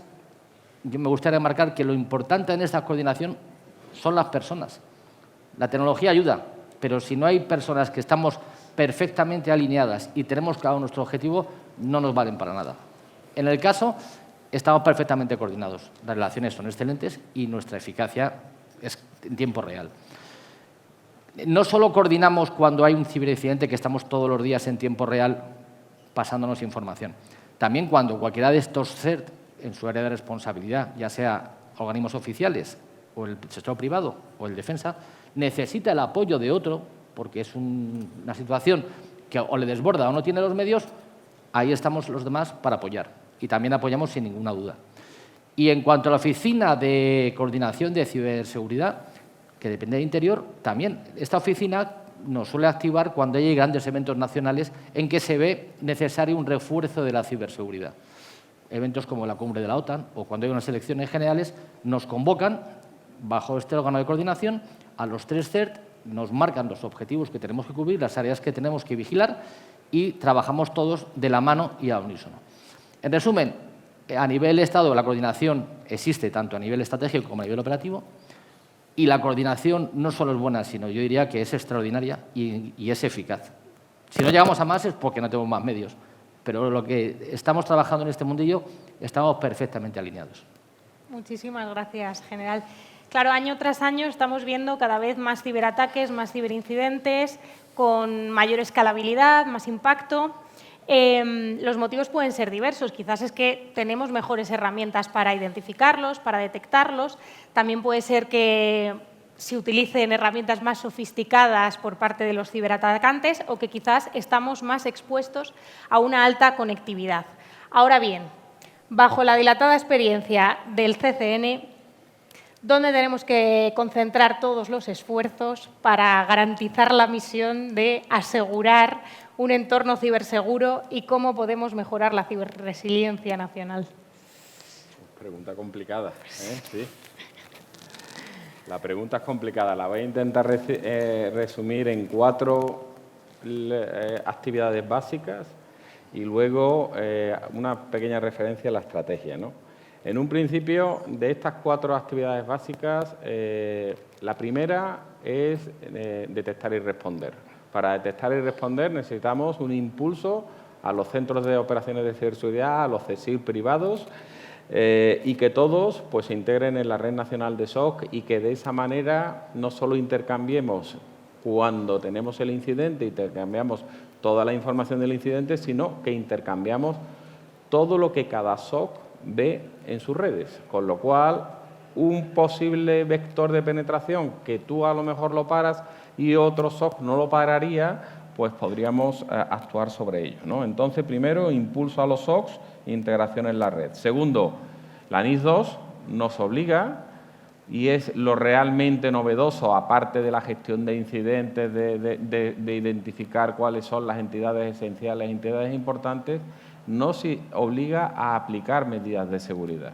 yo me gustaría remarcar que lo importante en esta coordinación son las personas. La tecnología ayuda, pero si no hay personas que estamos perfectamente alineadas y tenemos claro nuestro objetivo, no nos valen para nada. En el caso, estamos perfectamente coordinados. Las relaciones son excelentes y nuestra eficacia es en tiempo real. No solo coordinamos cuando hay un ciberincidente, que estamos todos los días en tiempo real pasándonos información. También cuando cualquiera de estos CERT, en su área de responsabilidad, ya sea organismos oficiales o el sector privado o el defensa, necesita el apoyo de otro, porque es una situación que o le desborda o no tiene los medios, ahí estamos los demás para apoyar. Y también apoyamos sin ninguna duda. Y en cuanto a la Oficina de Coordinación de Ciberseguridad, que depende de Interior, también esta oficina nos suele activar cuando hay grandes eventos nacionales en que se ve necesario un refuerzo de la ciberseguridad. Eventos como la cumbre de la OTAN o cuando hay unas elecciones generales, nos convocan, bajo este órgano de coordinación, a los 3 CERT, nos marcan los objetivos que tenemos que cubrir, las áreas que tenemos que vigilar y trabajamos todos de la mano y a unísono. En resumen, a nivel Estado la coordinación existe tanto a nivel estratégico como a nivel operativo y la coordinación no solo es buena, sino yo diría que es extraordinaria y es eficaz. Si no llegamos a más es porque no tenemos más medios, pero lo que estamos trabajando en este mundillo estamos perfectamente alineados. Muchísimas gracias, general. Claro, año tras año estamos viendo cada vez más ciberataques, más ciberincidentes, con mayor escalabilidad, más impacto. Los motivos pueden ser diversos. Quizás es que tenemos mejores herramientas para identificarlos, para detectarlos. También puede ser que se utilicen herramientas más sofisticadas por parte de los ciberatacantes o que quizás estamos más expuestos a una alta conectividad. Ahora bien, bajo la dilatada experiencia del CCN, ¿dónde tenemos que concentrar todos los esfuerzos para garantizar la misión de asegurar un entorno ciberseguro y cómo podemos mejorar la ciberresiliencia nacional? Pregunta complicada, ¿eh? Sí. La pregunta es complicada. La voy a intentar resumir en 4 actividades básicas y luego una pequeña referencia a la estrategia, ¿no? En un principio, de estas 4 actividades básicas, la primera es detectar y responder. Para detectar y responder necesitamos un impulso a los centros de operaciones de ciberseguridad, a los CSIC privados, y que todos pues, se integren en la red nacional de SOC y que de esa manera no solo intercambiemos cuando tenemos el incidente, intercambiamos toda la información del incidente, sino que intercambiamos todo lo que cada SOC ve en sus redes, con lo cual un posible vector de penetración que tú a lo mejor lo paras y otro SOC no lo pararía, pues podríamos actuar sobre ello, ¿no? Entonces, primero, impulso a los SOCs, integración en la red. Segundo, la NIS2 nos obliga, y es lo realmente novedoso, aparte de la gestión de incidentes, de identificar cuáles son las entidades esenciales, entidades importantes, nos obliga a aplicar medidas de seguridad.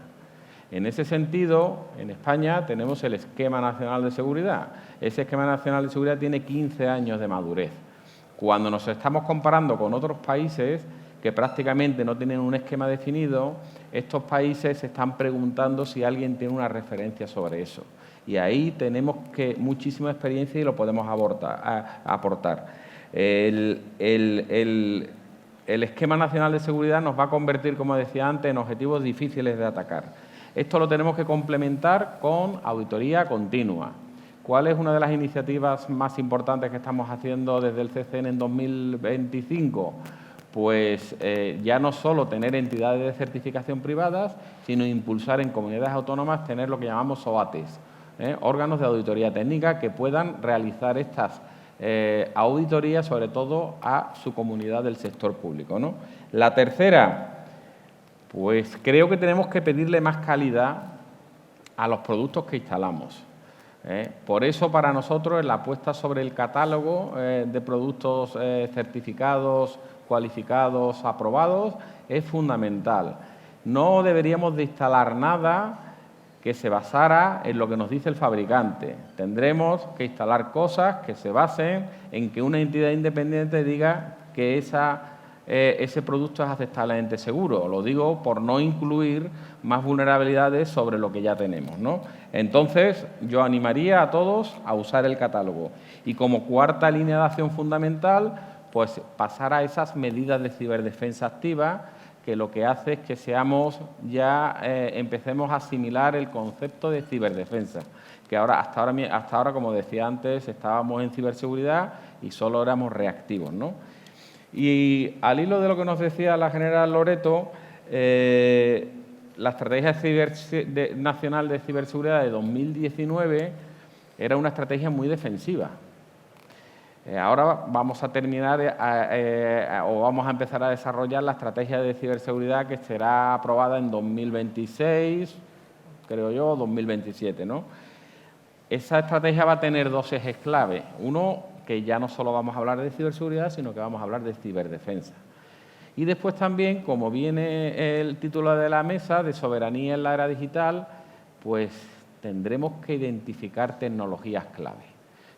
En ese sentido, en España tenemos el Esquema Nacional de Seguridad. Ese Esquema Nacional de Seguridad tiene 15 años de madurez. Cuando nos estamos comparando con otros países que prácticamente no tienen un esquema definido, estos países se están preguntando si alguien tiene una referencia sobre eso. Y ahí tenemos muchísima experiencia y lo podemos aportar. El Esquema Nacional de Seguridad nos va a convertir, como decía antes, en objetivos difíciles de atacar. Esto lo tenemos que complementar con auditoría continua. ¿Cuál es una de las iniciativas más importantes que estamos haciendo desde el CCN en 2025? Pues ya no solo tener entidades de certificación privadas, sino impulsar en comunidades autónomas tener lo que llamamos OATES, órganos de auditoría técnica que puedan realizar estas auditorías, sobre todo a su comunidad del sector público, ¿no? La tercera, pues creo que tenemos que pedirle más calidad a los productos que instalamos. Por eso, para nosotros, la apuesta sobre el catálogo de productos certificados, cualificados, aprobados, es fundamental. No deberíamos de instalar nada que se basara en lo que nos dice el fabricante. Tendremos que instalar cosas que se basen en que una entidad independiente diga que ese producto es aceptablemente seguro. Lo digo por no incluir más vulnerabilidades sobre lo que ya tenemos, ¿no? Entonces, yo animaría a todos a usar el catálogo. Y como cuarta línea de acción fundamental, pues pasar a esas medidas de ciberdefensa activa, que lo que hace es que empecemos a asimilar el concepto de ciberdefensa, que hasta ahora, como decía antes, estábamos en ciberseguridad y solo éramos reactivos, ¿no? Y al hilo de lo que nos decía la general Loreto, la Estrategia Nacional de Ciberseguridad de 2019 era una estrategia muy defensiva. Ahora vamos a terminar o vamos a empezar a desarrollar la estrategia de ciberseguridad que será aprobada en 2026, creo yo, 2027, ¿no? Esa estrategia va a tener dos ejes clave. Uno, que ya no solo vamos a hablar de ciberseguridad, sino que vamos a hablar de ciberdefensa. Y después también, como viene el título de la mesa, de soberanía en la era digital, pues tendremos que identificar tecnologías clave.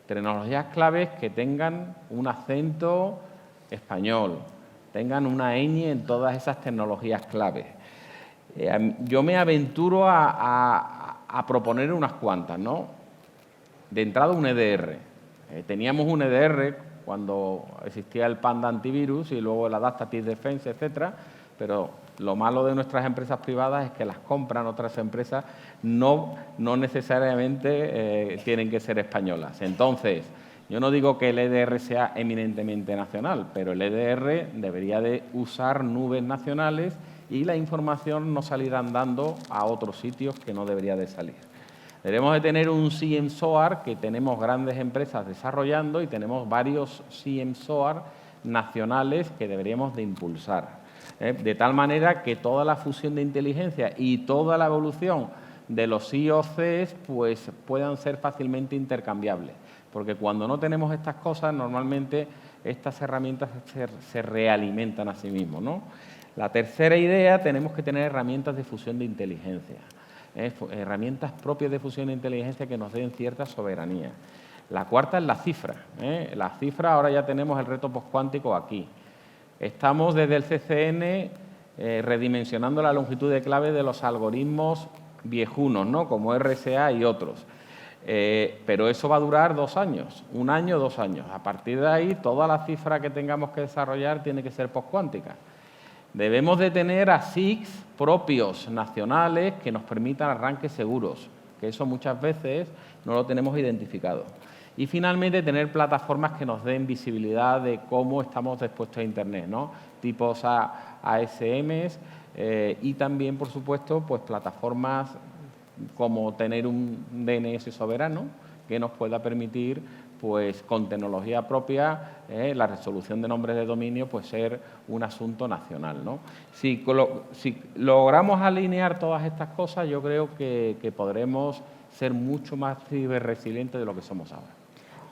Tecnologías claves que tengan un acento español, tengan una ñ en todas esas tecnologías claves. Yo me aventuro a proponer unas cuantas, ¿no? De entrada, un EDR. Teníamos un EDR cuando existía el Panda antivirus y luego el Adaptive Defense, etcétera, pero lo malo de nuestras empresas privadas es que las compran otras empresas, no necesariamente tienen que ser españolas. Entonces, yo no digo que el EDR sea eminentemente nacional, pero el EDR debería de usar nubes nacionales y la información no salir andando a otros sitios que no debería de salir. Debemos de tener un CIEM-SOAR, que tenemos grandes empresas desarrollando, y tenemos varios CIEM-SOAR nacionales que deberíamos de impulsar. De tal manera que toda la fusión de inteligencia y toda la evolución de los IOCs pues, puedan ser fácilmente intercambiables. Porque cuando no tenemos estas cosas, normalmente estas herramientas se realimentan a sí mismos, ¿no? La tercera idea, tenemos que tener herramientas de fusión de inteligencia. Herramientas propias de fusión de inteligencia que nos den cierta soberanía. La cuarta es la cifra. La cifra, ahora ya tenemos el reto postcuántico aquí. Estamos desde el CCN redimensionando la longitud de clave de los algoritmos viejunos, ¿no? Como RSA y otros. Pero eso va a durar 2 años, 1 año, 2 años. A partir de ahí, toda la cifra que tengamos que desarrollar tiene que ser postcuántica. Debemos de tener ASICs propios, nacionales, que nos permitan arranques seguros, que eso muchas veces no lo tenemos identificado. Y finalmente, tener plataformas que nos den visibilidad de cómo estamos expuestos a Internet, ¿no? Tipos ASMs y también, por supuesto, pues plataformas como tener un DNS soberano que nos pueda permitir, pues con tecnología propia, la resolución de nombres de dominio, pues ser un asunto nacional, ¿no? Si logramos alinear todas estas cosas, yo creo que podremos ser mucho más ciberresilientes de lo que somos ahora.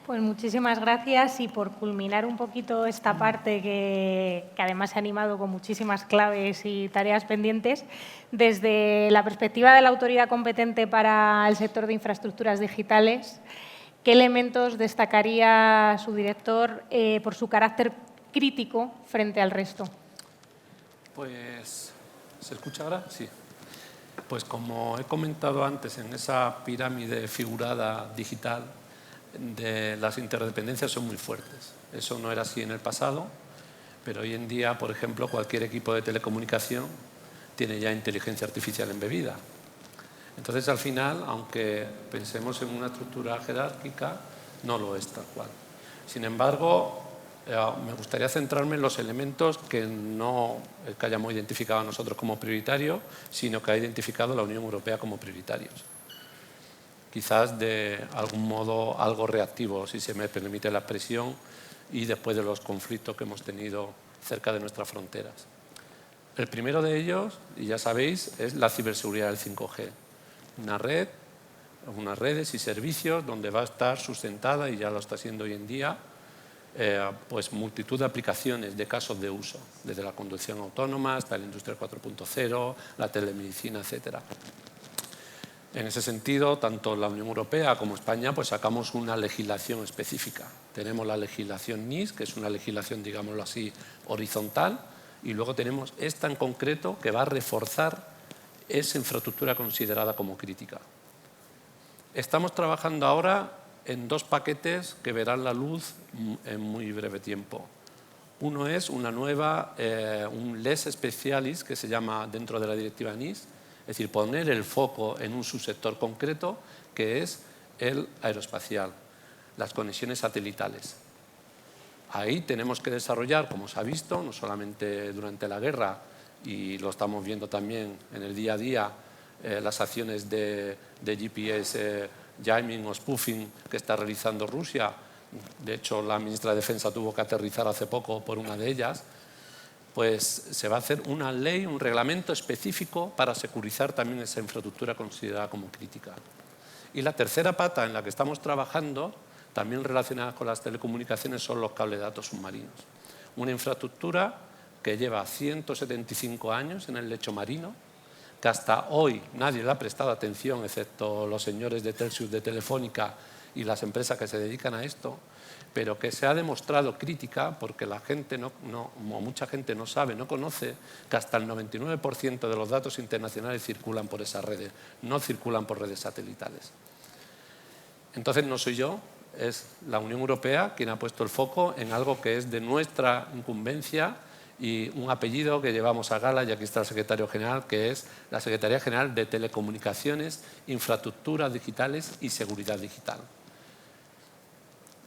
Pues muchísimas gracias, y por culminar un poquito esta parte que además se ha animado con muchísimas claves y tareas pendientes, desde la perspectiva de la autoridad competente para el sector de infraestructuras digitales, ¿qué elementos destacaría su director por su carácter crítico frente al resto? Pues, ¿se escucha ahora? Sí. Pues como he comentado antes, en esa pirámide figurada digital, las interdependencias son muy fuertes. Eso no era así en el pasado, pero hoy en día, por ejemplo, cualquier equipo de telecomunicación tiene ya inteligencia artificial embebida. Entonces, al final, aunque pensemos en una estructura jerárquica, no lo es tal cual. Sin embargo, me gustaría centrarme en los elementos que no que hayamos identificado nosotros como prioritarios, sino que ha identificado la Unión Europea como prioritarios. Quizás de algún modo algo reactivo, si se me permite la expresión, y después de los conflictos que hemos tenido cerca de nuestras fronteras. El primero de ellos, y ya sabéis, es la ciberseguridad del 5G. Unas redes y servicios donde va a estar sustentada, y ya lo está siendo hoy en día, pues multitud de aplicaciones de casos de uso, desde la conducción autónoma hasta la industria 4.0, la telemedicina, etcétera. En ese sentido, tanto la Unión Europea como España pues sacamos una legislación específica. Tenemos la legislación NIS, que es una legislación, digámoslo así, horizontal, y luego tenemos esta en concreto que va a reforzar esa infraestructura considerada como crítica. Estamos trabajando ahora en 2 paquetes que verán la luz en muy breve tiempo. Uno es una nueva, un LES Specialis, que se llama dentro de la directiva NIS, es decir, poner el foco en un subsector concreto, que es el aeroespacial, las conexiones satelitales. Ahí tenemos que desarrollar, como se ha visto, no solamente durante la guerra, y lo estamos viendo también en el día a día, las acciones de GPS jamming o spoofing que está realizando Rusia. De hecho, la ministra de Defensa tuvo que aterrizar hace poco por una de ellas. Pues se va a hacer una ley, un reglamento específico para securizar también esa infraestructura considerada como crítica. Y la tercera pata en la que estamos trabajando, también relacionada con las telecomunicaciones, son los cables de datos submarinos. Una infraestructura que lleva 175 años en el lecho marino, que hasta hoy nadie le ha prestado atención, excepto los señores de Telxius, de Telefónica y las empresas que se dedican a esto, pero que se ha demostrado crítica porque la gente mucha gente no sabe, no conoce que hasta el 99% de los datos internacionales circulan por esas redes, no circulan por redes satelitales. Entonces no soy yo, es la Unión Europea quien ha puesto el foco en algo que es de nuestra incumbencia y un apellido que llevamos a gala, y aquí está el secretario general, que es la Secretaría General de Telecomunicaciones, Infraestructuras Digitales y Seguridad Digital.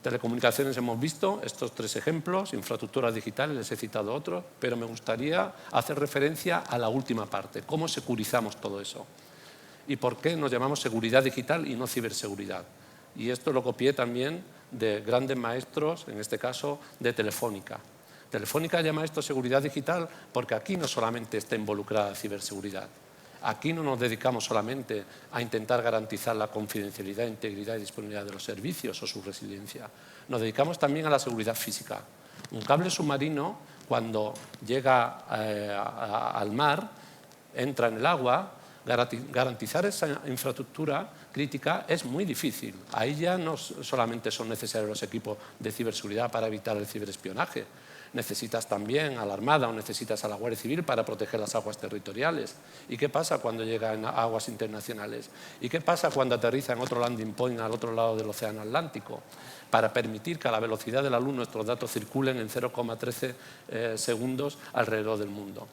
Telecomunicaciones hemos visto estos 3 ejemplos, infraestructuras digitales, les he citado otros, pero me gustaría hacer referencia a la última parte, cómo securizamos todo eso y por qué nos llamamos seguridad digital y no ciberseguridad. Y esto lo copié también de grandes maestros, en este caso de Telefónica. Telefónica llama esto seguridad digital porque aquí no solamente está involucrada ciberseguridad. Aquí no nos dedicamos solamente a intentar garantizar la confidencialidad, integridad y disponibilidad de los servicios o su resiliencia. Nos dedicamos también a la seguridad física. Un cable submarino, cuando llega al mar, entra en el agua, garantizar esa infraestructura crítica es muy difícil. Ahí ya no solamente son necesarios los equipos de ciberseguridad para evitar el ciberespionaje. Necesitas también a la Armada o necesitas a la Guardia Civil para proteger las aguas territoriales. ¿Y qué pasa cuando llega a aguas internacionales? ¿Y qué pasa cuando aterriza en otro landing point al otro lado del Océano Atlántico? Para permitir que a la velocidad de la luz nuestros datos circulen en 0,13 segundos alrededor del mundo.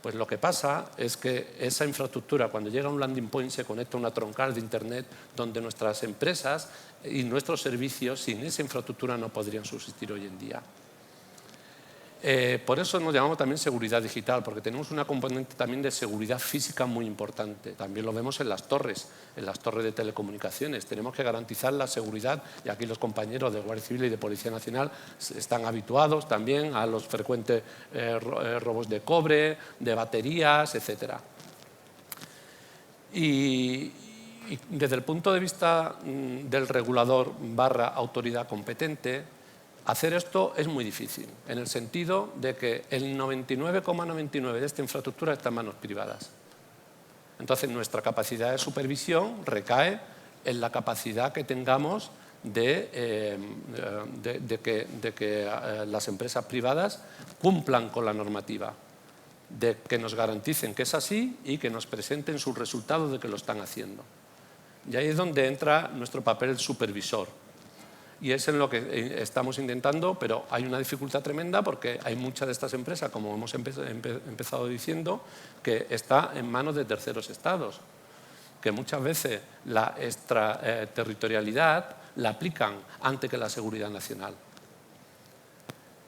Pues lo que pasa es que esa infraestructura, cuando llega a un landing point, se conecta a una troncal de Internet donde nuestras empresas y nuestros servicios sin esa infraestructura no podrían subsistir hoy en día. Por eso nos llamamos también seguridad digital, porque tenemos una componente también de seguridad física muy importante. También lo vemos en las torres de telecomunicaciones. Tenemos que garantizar la seguridad, y aquí los compañeros de Guardia Civil y de Policía Nacional están habituados también a los frecuentes robos de cobre, de baterías, etc. Y desde el punto de vista del regulador / autoridad competente, hacer esto es muy difícil, en el sentido de que el 99,99% de esta infraestructura está en manos privadas. Entonces, nuestra capacidad de supervisión recae en la capacidad que tengamos de que las empresas privadas cumplan con la normativa, de que nos garanticen que es así y que nos presenten sus resultados de que lo están haciendo. Y ahí es donde entra nuestro papel supervisor. Y es en lo que estamos intentando, pero hay una dificultad tremenda porque hay muchas de estas empresas, como hemos empezado diciendo, que está en manos de terceros estados, que muchas veces la extraterritorialidad la aplican antes que la seguridad nacional.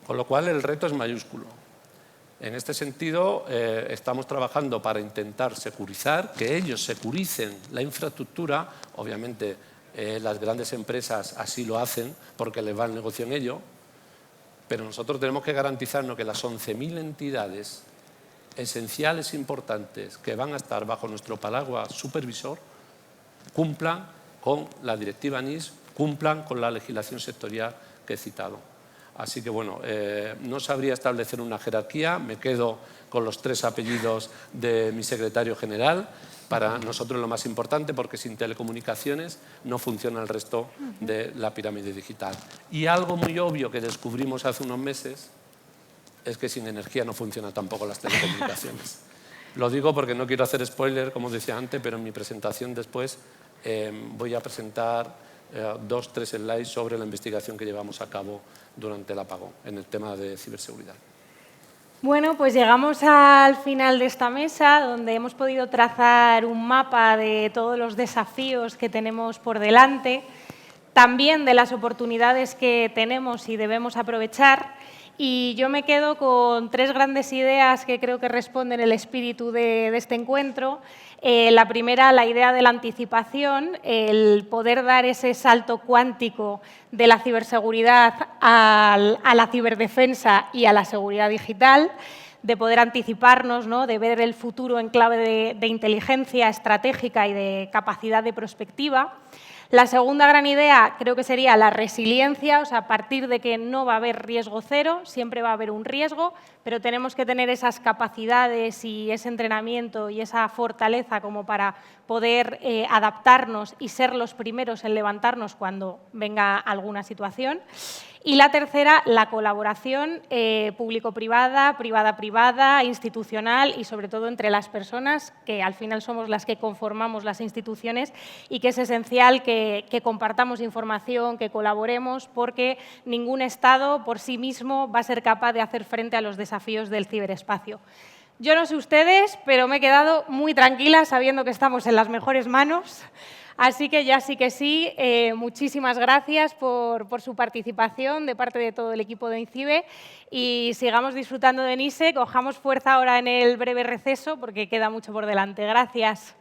Con lo cual el reto es mayúsculo. En este sentido, estamos trabajando para intentar securizar, que ellos securicen la infraestructura, obviamente. Las grandes empresas así lo hacen porque les va el negocio en ello, pero nosotros tenemos que garantizarnos que las 11.000 entidades esenciales e importantes que van a estar bajo nuestro paraguas supervisor cumplan con la directiva NIS, cumplan con la legislación sectorial que he citado. Así que, bueno, no sabría establecer una jerarquía, me quedo con los 3 apellidos de mi secretario general. Para nosotros es lo más importante porque sin telecomunicaciones no funciona el resto de la pirámide digital. Y algo muy obvio que descubrimos hace unos meses es que sin energía no funcionan tampoco las telecomunicaciones. Lo digo porque no quiero hacer spoiler, como decía antes, pero en mi presentación después voy a presentar 2 o 3 slides sobre la investigación que llevamos a cabo durante el apagón en el tema de ciberseguridad. Bueno, pues llegamos al final de esta mesa, donde hemos podido trazar un mapa de todos los desafíos que tenemos por delante, también de las oportunidades que tenemos y debemos aprovechar. Y yo me quedo con 3 grandes ideas que creo que responden el espíritu de este encuentro. La primera, la idea de la anticipación, el poder dar ese salto cuántico de la ciberseguridad a la ciberdefensa y a la seguridad digital. de poder anticiparnos, ¿no? De ver el futuro en clave de inteligencia estratégica y de capacidad de prospectiva. La segunda gran idea creo que sería la resiliencia, o sea, a partir de que no va a haber riesgo cero, siempre va a haber un riesgo, pero tenemos que tener esas capacidades y ese entrenamiento y esa fortaleza como para poder adaptarnos y ser los primeros en levantarnos cuando venga alguna situación. Y la tercera, la colaboración público-privada, privada-privada, institucional y sobre todo entre las personas, que al final somos las que conformamos las instituciones y que es esencial que compartamos información, que colaboremos, porque ningún Estado por sí mismo va a ser capaz de hacer frente a los desafíos del ciberespacio. Yo no sé ustedes, pero me he quedado muy tranquila sabiendo que estamos en las mejores manos. Así que ya sí que sí, muchísimas gracias por su participación de parte de todo el equipo de INCIBE y sigamos disfrutando de NISE, cojamos fuerza ahora en el breve receso porque queda mucho por delante. Gracias.